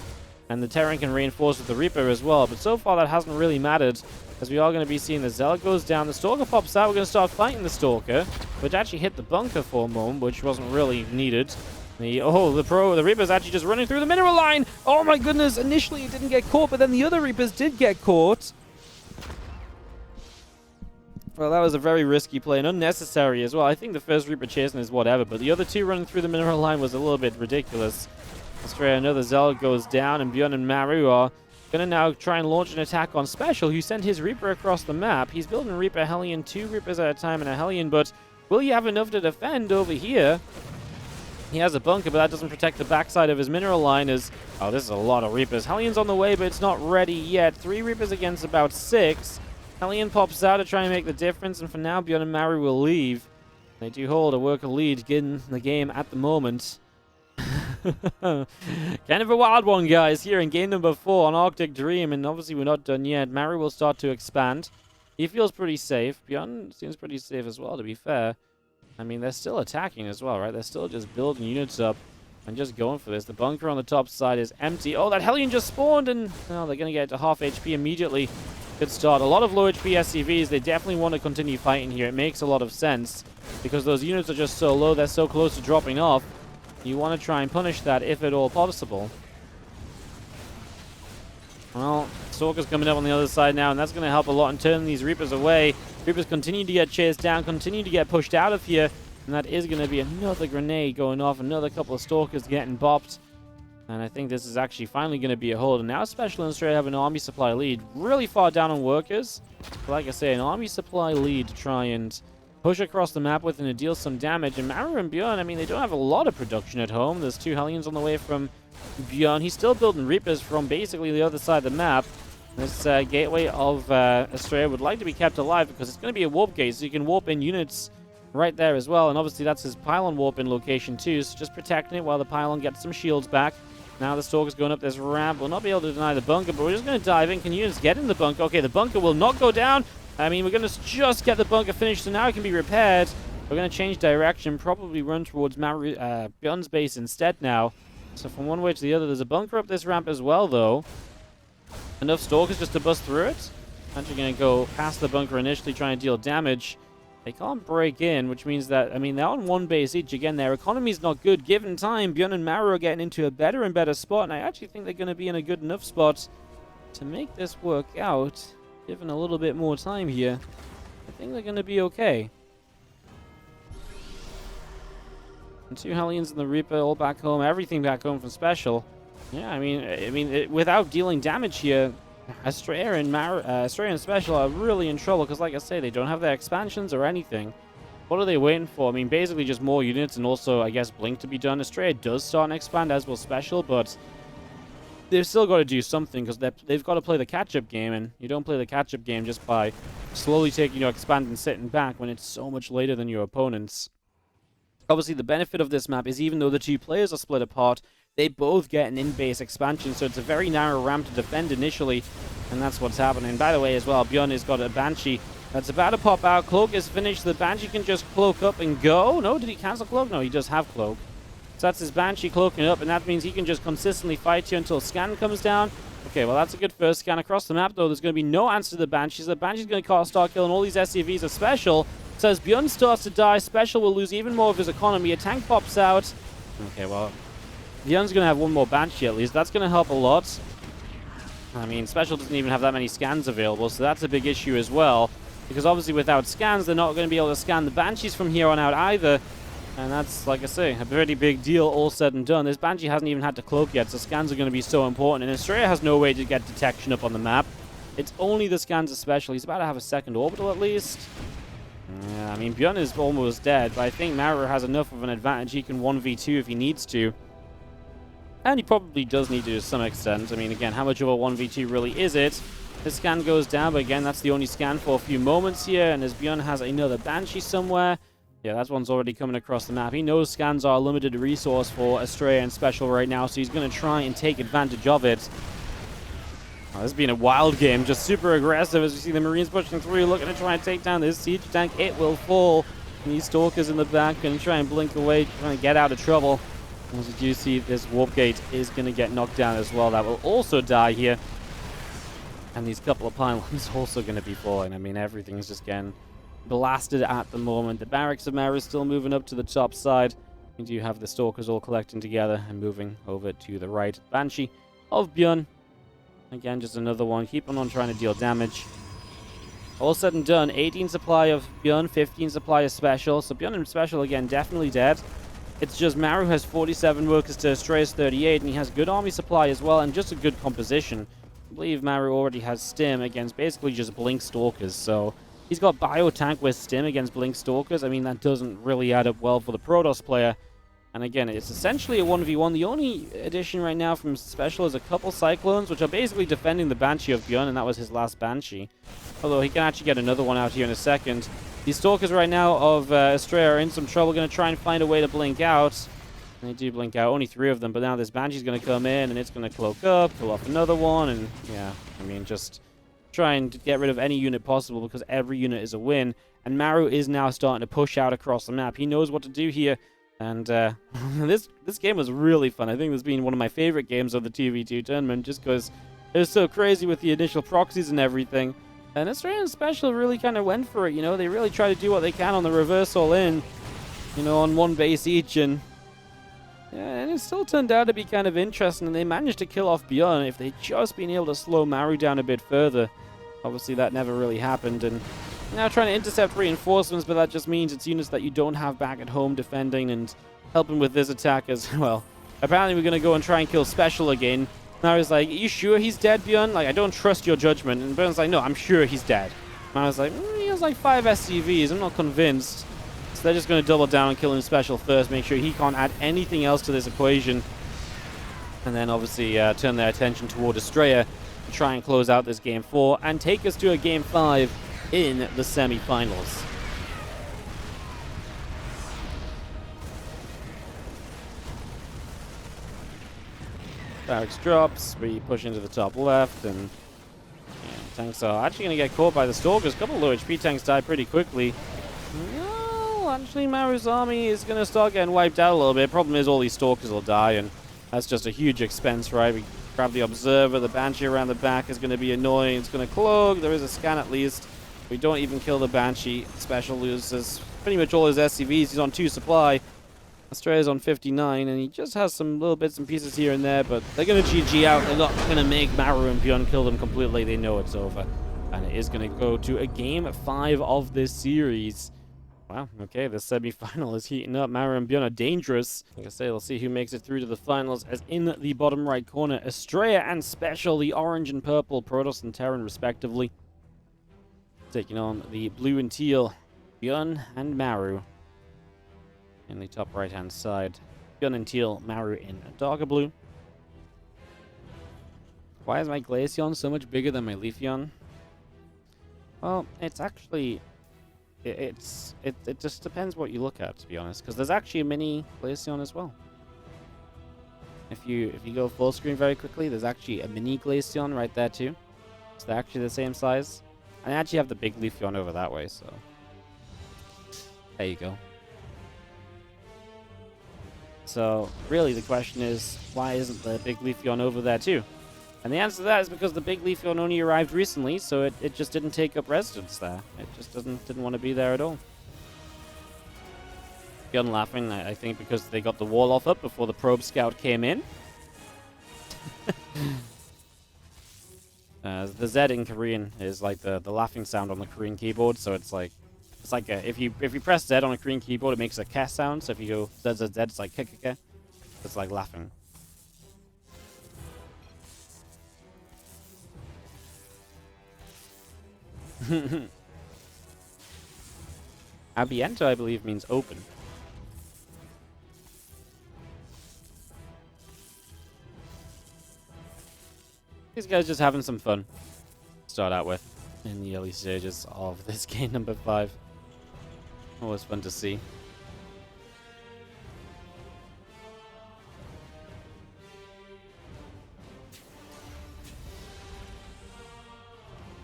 and the Terran can reinforce with the Reaper as well. But so far that hasn't really mattered, as we are going to be seeing the Zealot goes down. The Stalker pops out. We're going to start fighting the Stalker, which actually hit the bunker for a moment, which wasn't really needed. The Reaper's actually just running through the mineral line. Oh my goodness, initially it didn't get caught, but then the other Reapers did get caught. Well, that was a very risky play and unnecessary as well. I think the first Reaper chasing is whatever, but the other two running through the mineral line was a little bit ridiculous. Astrea, another Zealot goes down, and ByuN and Maru are going to now try and launch an attack on SpeCial, who sent his Reaper across the map. He's building Reaper Hellion, 2 Reapers at a time and a Hellion, but will you have enough to defend over here? He has a bunker, but that doesn't protect the backside of his mineral line as... Oh, this is a lot of Reapers. Hellion's on the way, but it's not ready yet. 3 Reapers against about 6. Hellion pops out to try and make the difference, and for now, ByuN and Maru will leave. They do hold a worker lead in the game at the moment. Kind of a wild one, guys, here in game number 4 on Arctic Dream, and obviously we're not done yet. Maru will start to expand. He feels pretty safe. ByuN seems pretty safe as well, to be fair. I mean, they're still attacking as well, right? They're still just building units up and just going for this. The bunker on the top side is empty. Oh, that Hellion just spawned, and oh, they're going to get to half HP immediately. Good start. A lot of low HP SCVs. They definitely want to continue fighting here. It makes a lot of sense because those units are just so low. They're so close to dropping off. You want to try and punish that if at all possible. Well, Stalker's coming up on the other side now, and that's going to help a lot in turning these Reapers away. Reapers continue to get chased down, continue to get pushed out of here, and that is going to be another grenade going off, another couple of Stalkers getting bopped. And I think this is actually finally going to be a hold. And now SpeCial Astrea have an army supply lead. Really far down on workers. But like I say, an army supply lead to try and push across the map with and to deal some damage. And Maru and ByuN, I mean, they don't have a lot of production at home. There's 2 Hellions on the way from ByuN. He's still building Reapers from basically the other side of the map. This gateway of Astrea would like to be kept alive because it's going to be a warp gate, so you can warp in units right there as well. And obviously that's his pylon warp in location too, so just protecting it while the pylon gets some shields back. Now the Stalker's going up this ramp. We'll not be able to deny the bunker, but we're just going to dive in. Can units get in the bunker? Okay, the bunker will not go down. I mean, we're going to just get the bunker finished, so now it can be repaired. We're going to change direction, probably run towards ByuN's base instead now. So from one way to the other, there's a bunker up this ramp as well, though. Enough Stalkers just to bust through it. Actually going to go past the bunker initially, trying to deal damage. They can't break in, which means that, I mean, they're on 1 base each. Again, their economy's not good. Given time, ByuN and Maru are getting into a better and better spot, and I actually think they're going to be in a good enough spot to make this work out. Given a little bit more time here, I think they're going to be okay. And 2 Hellions and the Reaper all back home. Everything back home from SpeCial. Yeah, I mean, without dealing damage here, Astrea and SpeCial are really in trouble because, like I say, they don't have their expansions or anything. What are they waiting for? I mean, basically just more units and also, I guess, Blink to be done. Astrea does start and expand, as will SpeCial, but they've still got to do something because they've got to play the catch-up game, and you don't play the catch-up game just by slowly taking your expand and sitting back when it's so much later than your opponents. Obviously, the benefit of this map is even though the 2 players are split apart, they both get an in-base expansion, so it's a very narrow ramp to defend initially, and that's what's happening. By the way, as well, ByuN has got a Banshee that's about to pop out. Cloak is finished. The Banshee can just cloak up and go. No, did he cancel Cloak? No, he does have Cloak. So that's his Banshee cloaking up, and that means he can just consistently fight you until scan comes down. Okay, well, that's a good first scan across the map, though. There's going to be no answer to the Banshees. The Banshee's going to start killing all these SCVs of SpeCial. So as ByuN starts to die, SpeCial will lose even more of his economy. A tank pops out. Okay, well, ByuN's going to have 1 more Banshee at least. That's going to help a lot. I mean, SpeCial doesn't even have that many scans available, so that's a big issue as well. Because obviously without scans, they're not going to be able to scan the Banshees from here on out either. And that's, like I say, a pretty big deal all said and done. This Banshee hasn't even had to cloak yet, so scans are going to be so important. And Astrea has no way to get detection up on the map. It's only the scans of SpeCial. He's about to have a second orbital at least. Yeah, I mean, ByuN is almost dead, but I think Maru has enough of an advantage. He can 1v2 if he needs to. And he probably does need to some extent. I mean, again, how much of a 1v2 really is it? This scan goes down, but again, that's the only scan for a few moments here. And as ByuN has another Banshee somewhere. Yeah, that one's already coming across the map. He knows scans are a limited resource for Astrea and SpeCial right now, so he's going to try and take advantage of it. Oh, this has been a wild game, just super aggressive as we see the Marines pushing through, looking to try and take down this siege tank. It will fall. And these Stalkers in the back can try and blink away, trying to get out of trouble. As you do see, this warp gate is going to get knocked down as well. That will also die here. And these couple of pylons also going to be falling. I mean, everything is just getting blasted at the moment. The barracks of Maru is still moving up to the top side. We do have the Stalkers all collecting together and moving over to the right. Banshee of ByuN. Again, just another one. Keeping on trying to deal damage. All said and done, 18 supply of ByuN, 15 supply of SpeCial. So ByuN and SpeCial, again, definitely dead. It's just Maru has 47 workers to Astrea's 38, and he has good army supply as well, and just a good composition. I believe Maru already has Stim against basically just Blink Stalkers, so he's got Bio Tank with Stim against Blink Stalkers. I mean, that doesn't really add up well for the Protoss player. And again, it's essentially a 1v1. The only addition right now from SpeCial is a couple Cyclones, which are basically defending the Banshee of ByuN, and that was his last Banshee. Although he can actually get another one out here in a second. These Stalkers right now of Astrea are in some trouble, going to try and find a way to blink out. And they do blink out, only 3 of them, but now this Banshee's going to come in, and it's going to cloak up, kill off another one, and yeah, I mean, just try and get rid of any unit possible, because every unit is a win. And Maru is now starting to push out across the map. He knows what to do here. And this game was really fun. I think this has been one of my favorite games of the TV2 tournament, just because it was so crazy with the initial proxies and everything. And Astrea and SpeCial really kind of went for it, you know. They really try to do what they can on the reverse all-in, you know, on one base each. And it still turned out to be kind of interesting. And they managed to kill off ByuN. If they'd just been able to slow Maru down a bit further. Obviously, that never really happened. And now trying to intercept reinforcements, but that just means it's units that you don't have back at home defending and helping with this attack as well. Apparently, we're going to go and try and kill SpeCial again. Maru's like, are you sure he's dead, ByuN? Like, I don't trust your judgment. And ByuN's like, no, I'm sure he's dead. Maru's like, he has like 5 SCVs. I'm not convinced. So they're just going to double down on killing SpeCial first, make sure he can't add anything else to this equation. And then obviously turn their attention toward Astrea to try and close out this game 4 and take us to a game 5 in the semi-finals. Barracks drops, we push into the top left, and tanks are actually going to get caught by the Stalkers. A couple of low HP tanks die pretty quickly. No, actually Maru's army is going to start getting wiped out a little bit. Problem is all these Stalkers will die, and that's just a huge expense, right? We grab the Observer, the Banshee around the back is going to be annoying. It's going to cloak, there is a scan at least. We don't even kill the Banshee. SpeCial loses pretty much all his SCVs. He's on 2 supply. Astrea's on 59, and he just has some little bits and pieces here and there, but they're going to GG out. They're not going to make Maru and ByuN kill them completely. They know it's over. And it is going to go to a game 5 of this series. Wow, okay, the semi-final is heating up. Maru and ByuN are dangerous. Like I say, we'll see who makes it through to the finals, as in the bottom right corner, Astrea and SpeCial, the orange and purple, Protoss and Terran respectively, taking on the blue and teal, ByuN and Maru. In the top right-hand side, ByuN and teal, Maru in darker blue. Why is my Glaceon so much bigger than my Leafeon? Well, it's actually... It just depends what you look at, to be honest, because there's actually a mini Glaceon as well. If you go full screen very quickly, there's actually a mini Glaceon right there too. So they're actually the same size. I actually have the big Leafeon over that way, so there you go. So really the question is, why isn't the big Leafeon over there too? And the answer to that is because the big Leafeon only arrived recently, so it just didn't take up residence there. It just didn't want to be there at all. ByuN laughing, I think, because they got the wall off up before the probe scout came in. The Z in Korean is like the laughing sound on the Korean keyboard, so it's like if you press Z on a Korean keyboard, it makes a K sound. So if you go Z Z Z, it's like K K K. It's like laughing. Abiento, I believe, means open. These guys just having some fun to start out with in the early stages of this game number 5. Always fun to see.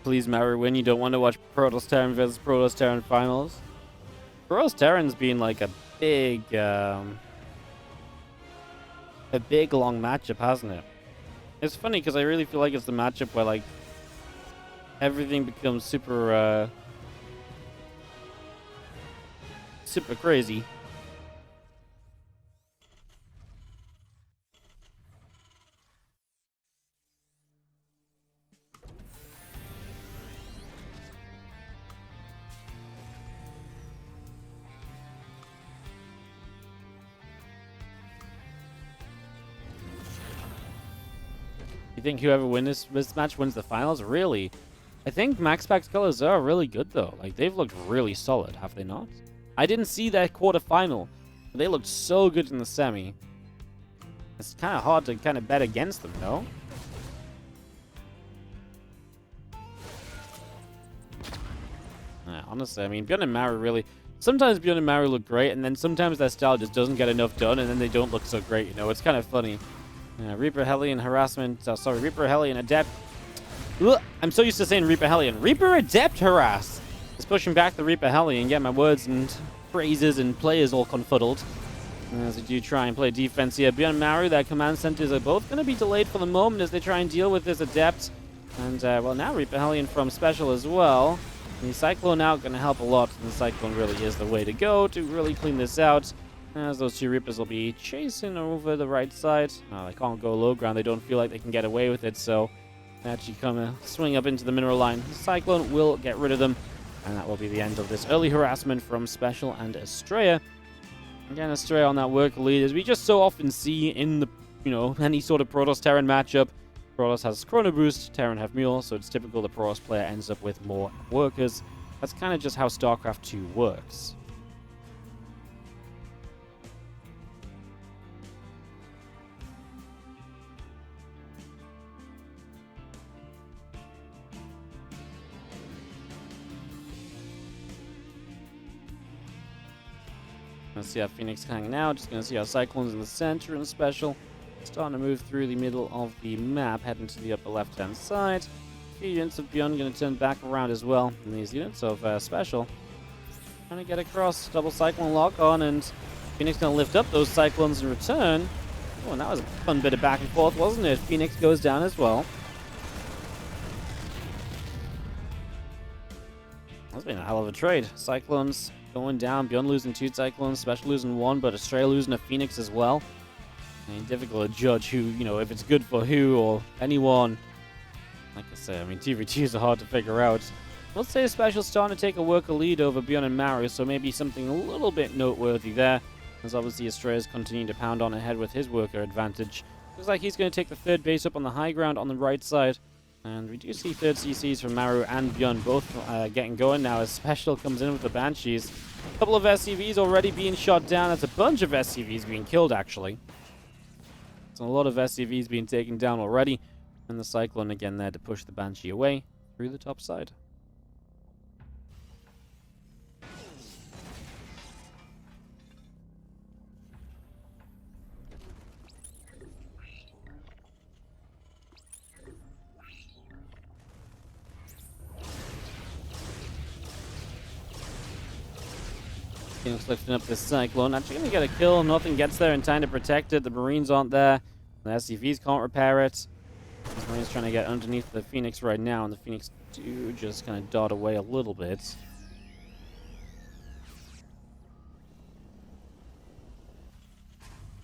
Please, Maru, win. You don't want to watch Protoss Terran versus Protoss Terran finals. Protoss Terran's been like a big long matchup, hasn't it? It's funny because I really feel like it's the matchup where like everything becomes super crazy. You think whoever wins this match wins the finals? Really? I think MaxPack's colors are really good though. Like, they've looked really solid, have they not? I didn't see their quarterfinal, They looked so good in the semi. It's kind of hard to kind of bet against them, no? Honestly, I mean, ByuN and Maru really... Sometimes ByuN and Maru look great, and then sometimes their style just doesn't get enough done, and then they don't look so great, you know? It's kind of funny. Reaper, Hellion, harassment... Reaper, Hellion, Adept... Ugh, I'm so used to saying Reaper, Hellion. Reaper, Adept, harass! It's pushing back the Reaper, Hellion, get my words and phrases and players all confuddled. As they do try and play defense here. ByuN and Maru, their command centers are both going to be delayed for the moment as they try and deal with this Adept. And, well, now Reaper, Hellion from SpeCial as well. The Cyclone out going to help a lot, and the Cyclone really is the way to go to really clean this out, as those two Reapers will be chasing over the right side. They can't go low ground, they don't feel like they can get away with it, so they actually come swing up into the mineral line. The Cyclone will get rid of them, and that will be the end of this early harassment from SpeCial and Astrea. Again, Astrea on that work lead, as we just so often see in the, any sort of Protoss Terran matchup. Protoss has Chrono Boost, Terran have Mule, so it's typical the Protoss player ends up with more workers. That's kind of just how StarCraft 2 works. Gonna see how Phoenix hanging out, just gonna see how Cyclone's in the center and SpeCial. Starting to move through the middle of the map, heading to the upper left-hand side. A few units of ByuN going to turn back around as well. And these units of SpeCial trying to get across. Double Cyclone lock on, and Phoenix going to lift up those Cyclones in return. Oh, and that was a fun bit of back and forth, wasn't it? Phoenix goes down as well. That's been a hell of a trade. Cyclones going down. ByuN losing 2 Cyclones. SpeCial losing 1, but Astrea losing a Phoenix as well. I mean, difficult to judge who, if it's good for who or anyone. Like I say, I mean, TV2s are hard to figure out. Let's say SpeCial's starting to take a worker lead over ByuN and Maru, so maybe something a little bit noteworthy there. As obviously Astrea's continuing to pound on ahead with his worker advantage. Looks like he's going to take the third base up on the high ground on the right side. And we do see third CCs from Maru and ByuN both getting going now as SpeCial comes in with the Banshees. A couple of SCVs already being shot down. That's a bunch of SCVs being killed, actually. A lot of SCVs being taken down already, and the Cyclone again there to push the Banshee away through the top side. Phoenix lifting up this Cyclone. Actually going to get a kill. Nothing gets there in time to protect it. The Marines aren't there. The SCVs can't repair it. The Marines trying to get underneath the Phoenix right now, and the Phoenix do just kind of dot away a little bit.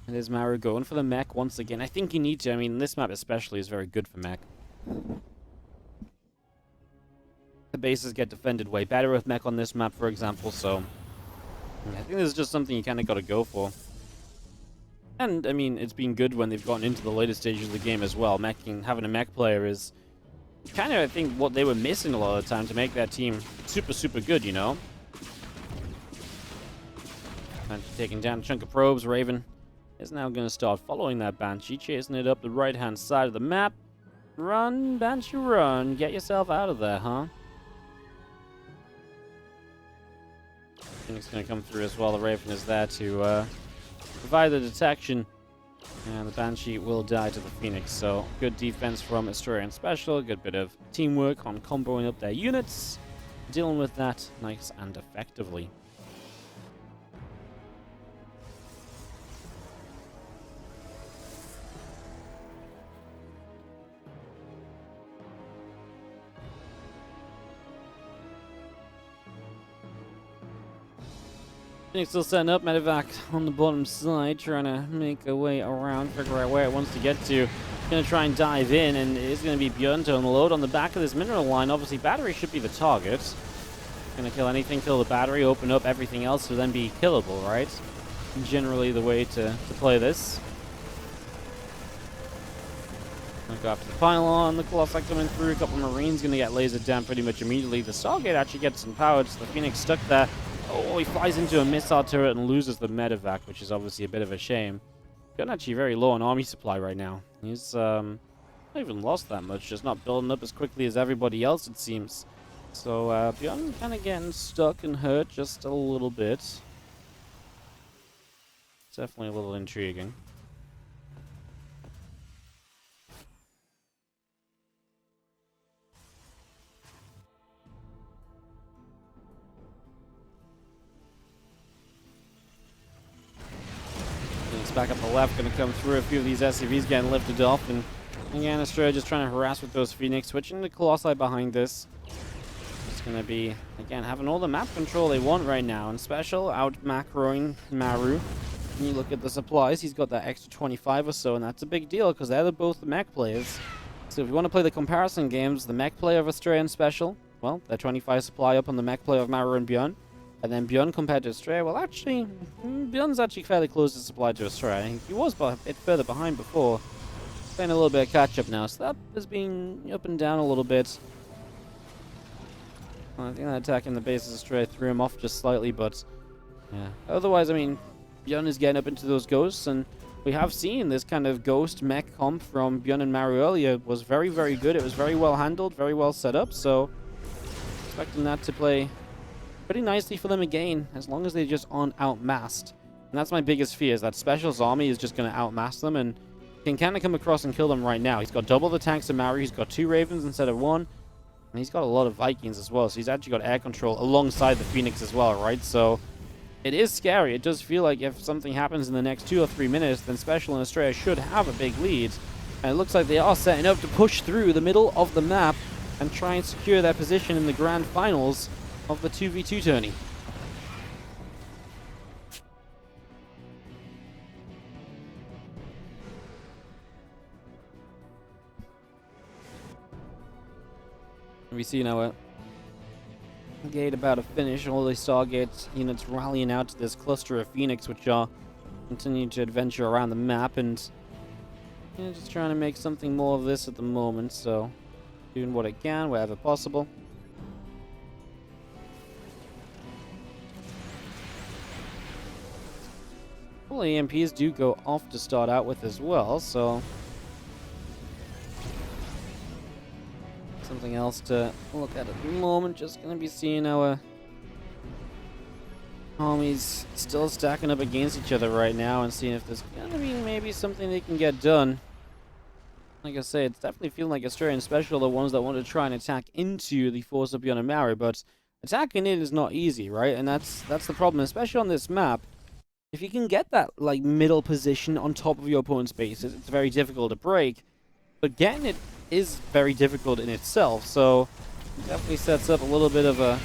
And there's Maru going for the Mech once again. I think you need to. I mean, this map especially is very good for Mech. The bases get defended way better with Mech on this map, for example, so I think this is just something you kind of got to go for. And, I mean, it's been good when they've gotten into the later stages of the game as well. Having a Mech player is kind of, I think, what they were missing a lot of the time to make that team super, super good, you know? And taking down a chunk of probes, Raven is now going to start following that Banshee, chasing it up the right-hand side of the map. Run, Banshee, run. Get yourself out of there, huh? Phoenix going to come through as well. The Raven is there to provide the detection, and the Banshee will die to the Phoenix. So good defense from Astrea and SpeCial, good bit of teamwork on comboing up their units, dealing with that nice and effectively. Phoenix still setting up, medevac on the bottom side, trying to make a way around, figure out where it wants to get to. Going to try and dive in, and it is going to be ByuN to unload on the back of this mineral line. Obviously, battery should be the target. Going to kill anything, kill the battery, open up everything else to then be killable, right? Generally the way to play this. Going to go after the pylon, the Colossus coming through, a couple of Marines going to get lasered down pretty much immediately. The Stargate actually gets some power, so the Phoenix stuck there. Oh, he flies into a missile turret and loses the medevac, which is obviously a bit of a shame. ByuN actually very low on army supply right now. He's not even lost that much, just not building up as quickly as everybody else, it seems. So ByuN kind of getting stuck and hurt just a little bit. Definitely a little intriguing. It's back up the left, going to come through. A few of these SCVs getting lifted off, and again, Astrea just trying to harass with those Phoenix, switching to Colossi behind this. It's going to be, again, having all the map control they want right now, and SpeCial out macroing Maru. And you look at the supplies, he's got that extra 25 or so, and that's a big deal, because they're both the Mech players. So if you want to play the comparison games, the Mech player of Astrea and SpeCial, well, they're 25 supply up on the Mech player of Maru and ByuN. And then ByuN compared to Astrea, well, actually, ByuN's actually fairly close to supply to Astrea. He was a bit further behind before. Playing a little bit of catch-up now, so that has been up and down a little bit. I think that attack in the base of Astrea threw him off just slightly, but yeah. Otherwise, I mean, ByuN is getting up into those ghosts, and we have seen this kind of ghost mech comp from ByuN and Maru earlier was very, very good. It was very well handled, very well set up, so expecting that to play pretty nicely for them again, as long as they just aren't outmassed. And that's my biggest fear, is that SpeCial's army is just going to outmass them, and can kind of come across and kill them right now. He's got double the tanks of Maru, he's got 2 Ravens instead of 1, and he's got a lot of Vikings as well, so he's actually got air control alongside the Phoenix as well, right? So it is scary. It does feel like if something happens in the next 2 or 3 minutes, then SpeCial and Astrea should have a big lead. And it looks like they are setting up to push through the middle of the map and try and secure their position in the grand finals of the 2v2 tourney. We see now a gate about to finish. All the Stargate units rallying out to this cluster of Phoenix, which are continuing to adventure around the map, and just trying to make something more of this at the moment, so doing what it can wherever possible. Well, EMPs do go off to start out with as well, so something else to look at the moment. Just going to be seeing our armies still stacking up against each other right now and seeing if there's going to be maybe something they can get done. Like I say, it's definitely feeling like Astrea and SpeCial are the ones that want to try and attack into the force of ByuN and Maru, but attacking it is not easy, right? And that's the problem, especially on this map. If you can get that like middle position on top of your opponent's base, it's very difficult to break. But getting it is very difficult in itself, so it definitely sets up a little bit of a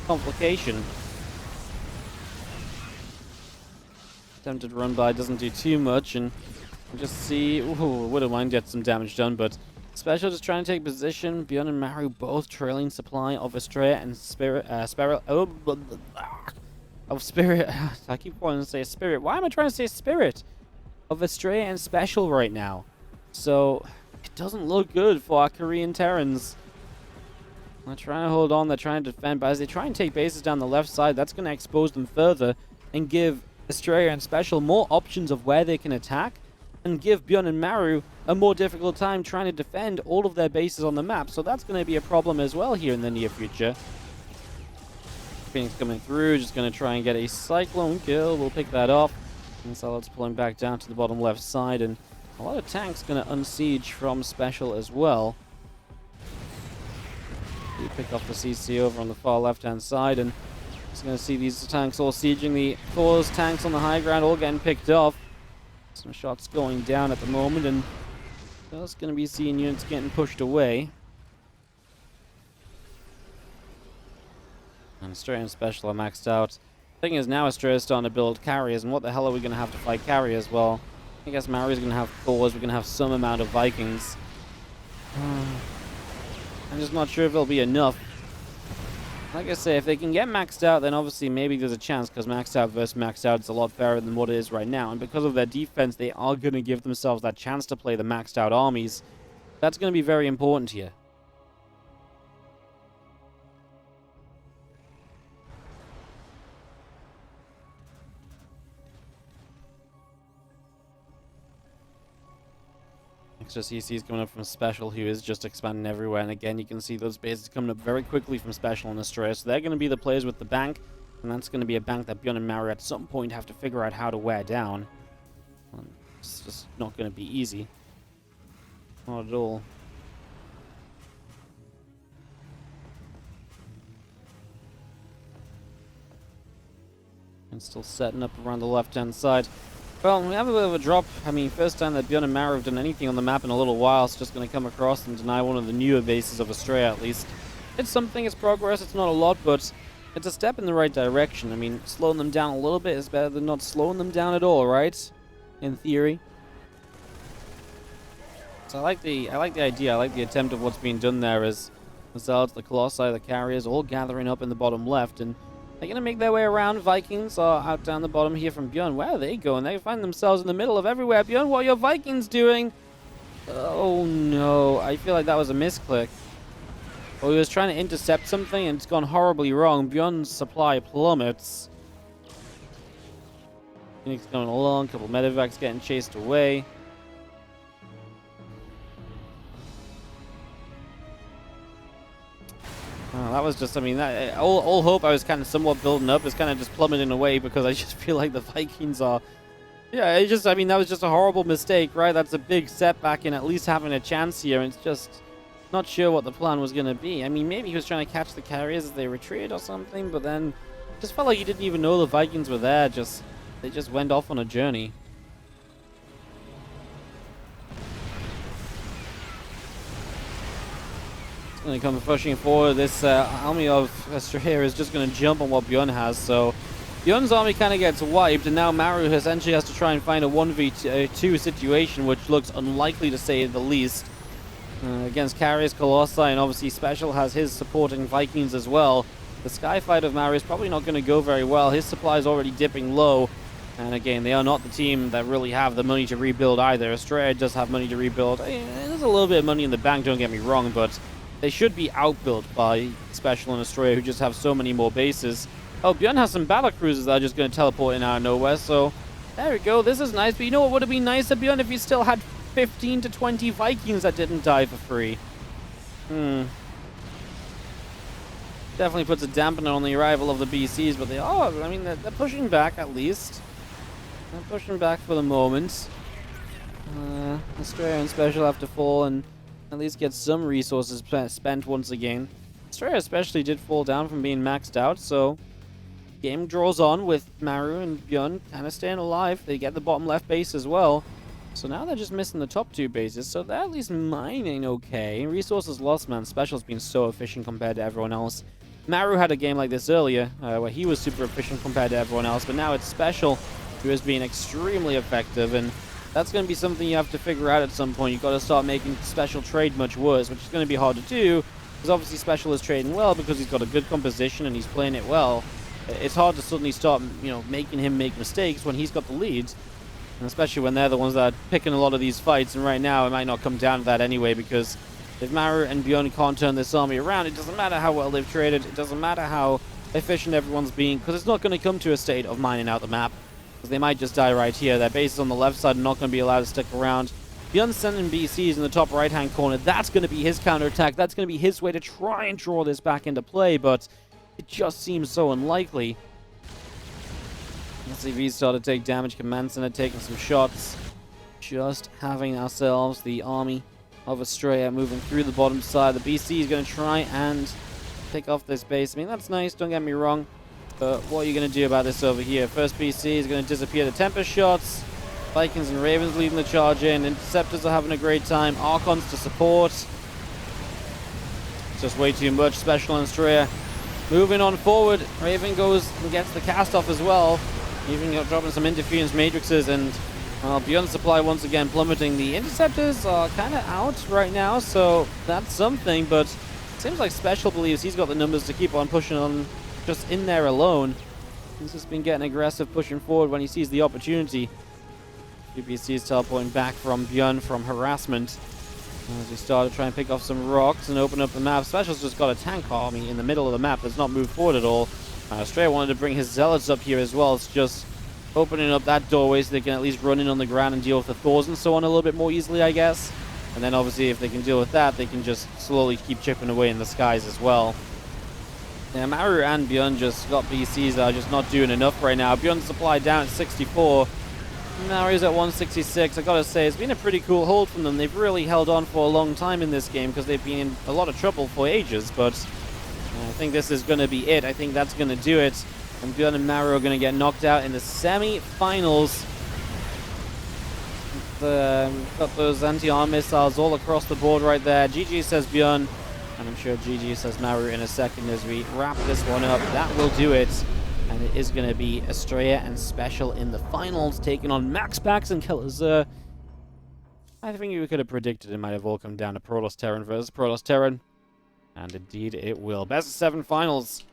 complication. Attempted run by doesn't do too much, and just see. Ooh, wouldn't mind get some damage done, but SpeCial just trying to take position. ByuN and Maru both trailing supply of Astrea and Spirit. Of Spirit. I keep wanting to say Spirit. Why am I trying to say Spirit? Of Astrea and SpeCial right now. So it doesn't look good for our Korean Terrans. They're trying to hold on, they're trying to defend, but as they try and take bases down the left side, that's going to expose them further and give Astrea and SpeCial more options of where they can attack, and give ByuN and Maru a more difficult time trying to defend all of their bases on the map. So that's going to be a problem as well here in the near future. Phoenix coming through, just going to try and get a Cyclone kill. We'll pick that off. And so let's pulling back down to the bottom left side, and a lot of tanks going to unsiege from SpeCial as well. We pick off the CC over on the far left-hand side, and just going to see these tanks all sieging the Thor's tanks on the high ground, all getting picked off. Some shots going down at the moment, and just going to be seeing units getting pushed away. And Astrea and SpeCial are maxed out. The thing is, now Astrea is starting to build carriers, and what the hell are we going to have to fight carriers? Well, I guess Maru's going to have Thors, we're going to have some amount of Vikings. I'm just not sure if it'll be enough. Like I say, if they can get maxed out, then obviously maybe there's a chance, because maxed out versus maxed out is a lot fairer than what it is right now. And because of their defense, they are going to give themselves that chance to play the maxed out armies. That's going to be very important here. Extra CCs coming up from SpeCial, who is just expanding everywhere. And again, you can see those bases coming up very quickly from SpeCial and Astrea. So they're going to be the players with the bank. And that's going to be a bank that ByuN and Maru at some point have to figure out how to wear down. It's just not going to be easy. Not at all. And still setting up around the left-hand side. Well, we have a bit of a drop. I mean, first time that ByuN and Maru have done anything on the map in a little while. It's just going to come across and deny one of the newer bases of Astrea, at least. It's something, it's progress, it's not a lot, but it's a step in the right direction. I mean, slowing them down a little bit is better than not slowing them down at all, right? In theory. So I like the idea, I like the attempt of what's being done there as the Zealots, the Colossi, the Carriers, all gathering up in the bottom left, and they're going to make their way around. Vikings are out down the bottom here from ByuN. Where are they going? They find themselves in the middle of everywhere. ByuN, what are your Vikings doing? Oh no, I feel like that was a misclick. Well, he was trying to intercept something and it's gone horribly wrong. ByuN's supply plummets. Phoenix going along, a couple medevacs getting chased away. Oh, that was just, I mean, that all hope I was kind of somewhat building up is kind of just plummeting away because I just feel like the Vikings are... Yeah, it just, I mean, that was just a horrible mistake, right? That's a big setback in at least having a chance here, and it's just not sure what the plan was going to be. I mean, maybe he was trying to catch the carriers as they retreated or something, but then just felt like he didn't even know the Vikings were there. They just went off on a journey. Going to come pushing forward. This army of Astrea is just going to jump on what ByuN has. So ByuN's army kind of gets wiped, and now Maru essentially has to try and find a 1v2 situation, which looks unlikely to say the least. Against Carriers, Colossi, and obviously SpeCial has his supporting Vikings as well. The Skyfight of Maru is probably not going to go very well. His supply is already dipping low. And again, they are not the team that really have the money to rebuild either. Astrea does have money to rebuild. There's a little bit of money in the bank, don't get me wrong, but they should be outbuilt by SpeCial and Astrea, who just have so many more bases. Oh, ByuN has some battlecruisers that are just going to teleport in out of nowhere, so there we go. This is nice, but you know what would have been nicer, ByuN, if you still had 15 to 20 Vikings that didn't die for free. Definitely puts a dampener on the arrival of the BCs, but they are, I mean, they're pushing back at least. They're pushing back for the moment. Astrea and SpeCial have to fall and at least get some resources spent once again. Astrea especially did fall down from being maxed out, so game draws on with Maru and ByuN kind of staying alive. They get the bottom left base as well. So now they're just missing the top two bases, so they're at least mining okay. Resources lost, man. SpeCial's been so efficient compared to everyone else. Maru had a game like this earlier, where he was super efficient compared to everyone else, but now it's SpeCial who has been extremely effective, and that's going to be something you have to figure out at some point. You've got to start making SpeCial trade much worse, which is going to be hard to do, because obviously SpeCial is trading well because he's got a good composition and he's playing it well. It's hard to suddenly start, making him make mistakes when he's got the lead. And especially when they're the ones that are picking a lot of these fights, and right now it might not come down to that anyway, because if Maru and ByuN can't turn this army around, it doesn't matter how well they've traded, it doesn't matter how efficient everyone's being, because it's not going to come to a state of mining out the map, because they might just die right here. Their bases on the left side are not going to be allowed to stick around. ByuN's sending BCs in the top right-hand corner. That's going to be his counterattack. That's going to be his way to try and draw this back into play, but it just seems so unlikely. SCVs start to take damage. Command Center taking some shots. Just having ourselves the army of Astrea moving through the bottom side. The BC is going to try and pick off this base. I mean, that's nice, don't get me wrong. But what are you going to do about this over here? First BC is going to disappear to Tempest shots. Vikings and Ravens leading the charge in. Interceptors are having a great time. Archons to support. It's just way too much. SpeCial and Astrea moving on forward. Raven goes and gets the cast off as well. Even dropping some interference matrices, and ByuN's supply once again plummeting. The interceptors are kind of out right now, so that's something, but it seems like SpeCial believes he's got the numbers to keep on pushing on just in there alone. He's just been getting aggressive, pushing forward when he sees the opportunity. UPC is teleporting back from ByuN from harassment as he started to try and pick off some rocks and open up the map. SpeCial's just got a tank army in the middle of the map that's not moved forward at all. Astrea wanted to bring his zealots up here as well. It's just opening up that doorway so they can at least run in on the ground and deal with the Thors and so on a little bit more easily, I guess. And then obviously if they can deal with that, they can just slowly keep chipping away in the skies as well. Yeah, Maru and ByuN just got PCs that are just not doing enough right now. ByuN's supply down at 64. Maru's at 166. I gotta say, it's been a pretty cool hold from them. They've really held on for a long time in this game because they've been in a lot of trouble for ages, but I think this is going to be it. I think that's going to do it. And ByuN and Maru are going to get knocked out in the semi-finals. Got those anti-arm missiles all across the board right there. GG says ByuN. And I'm sure GG says Maru in a second as we wrap this one up. That will do it. And it is going to be Astrea and SpeCial in the finals, taking on MaxPax and Colossus. I think we could have predicted it might have all come down to Terran versus Terran. And indeed it will. Best of 7 finals.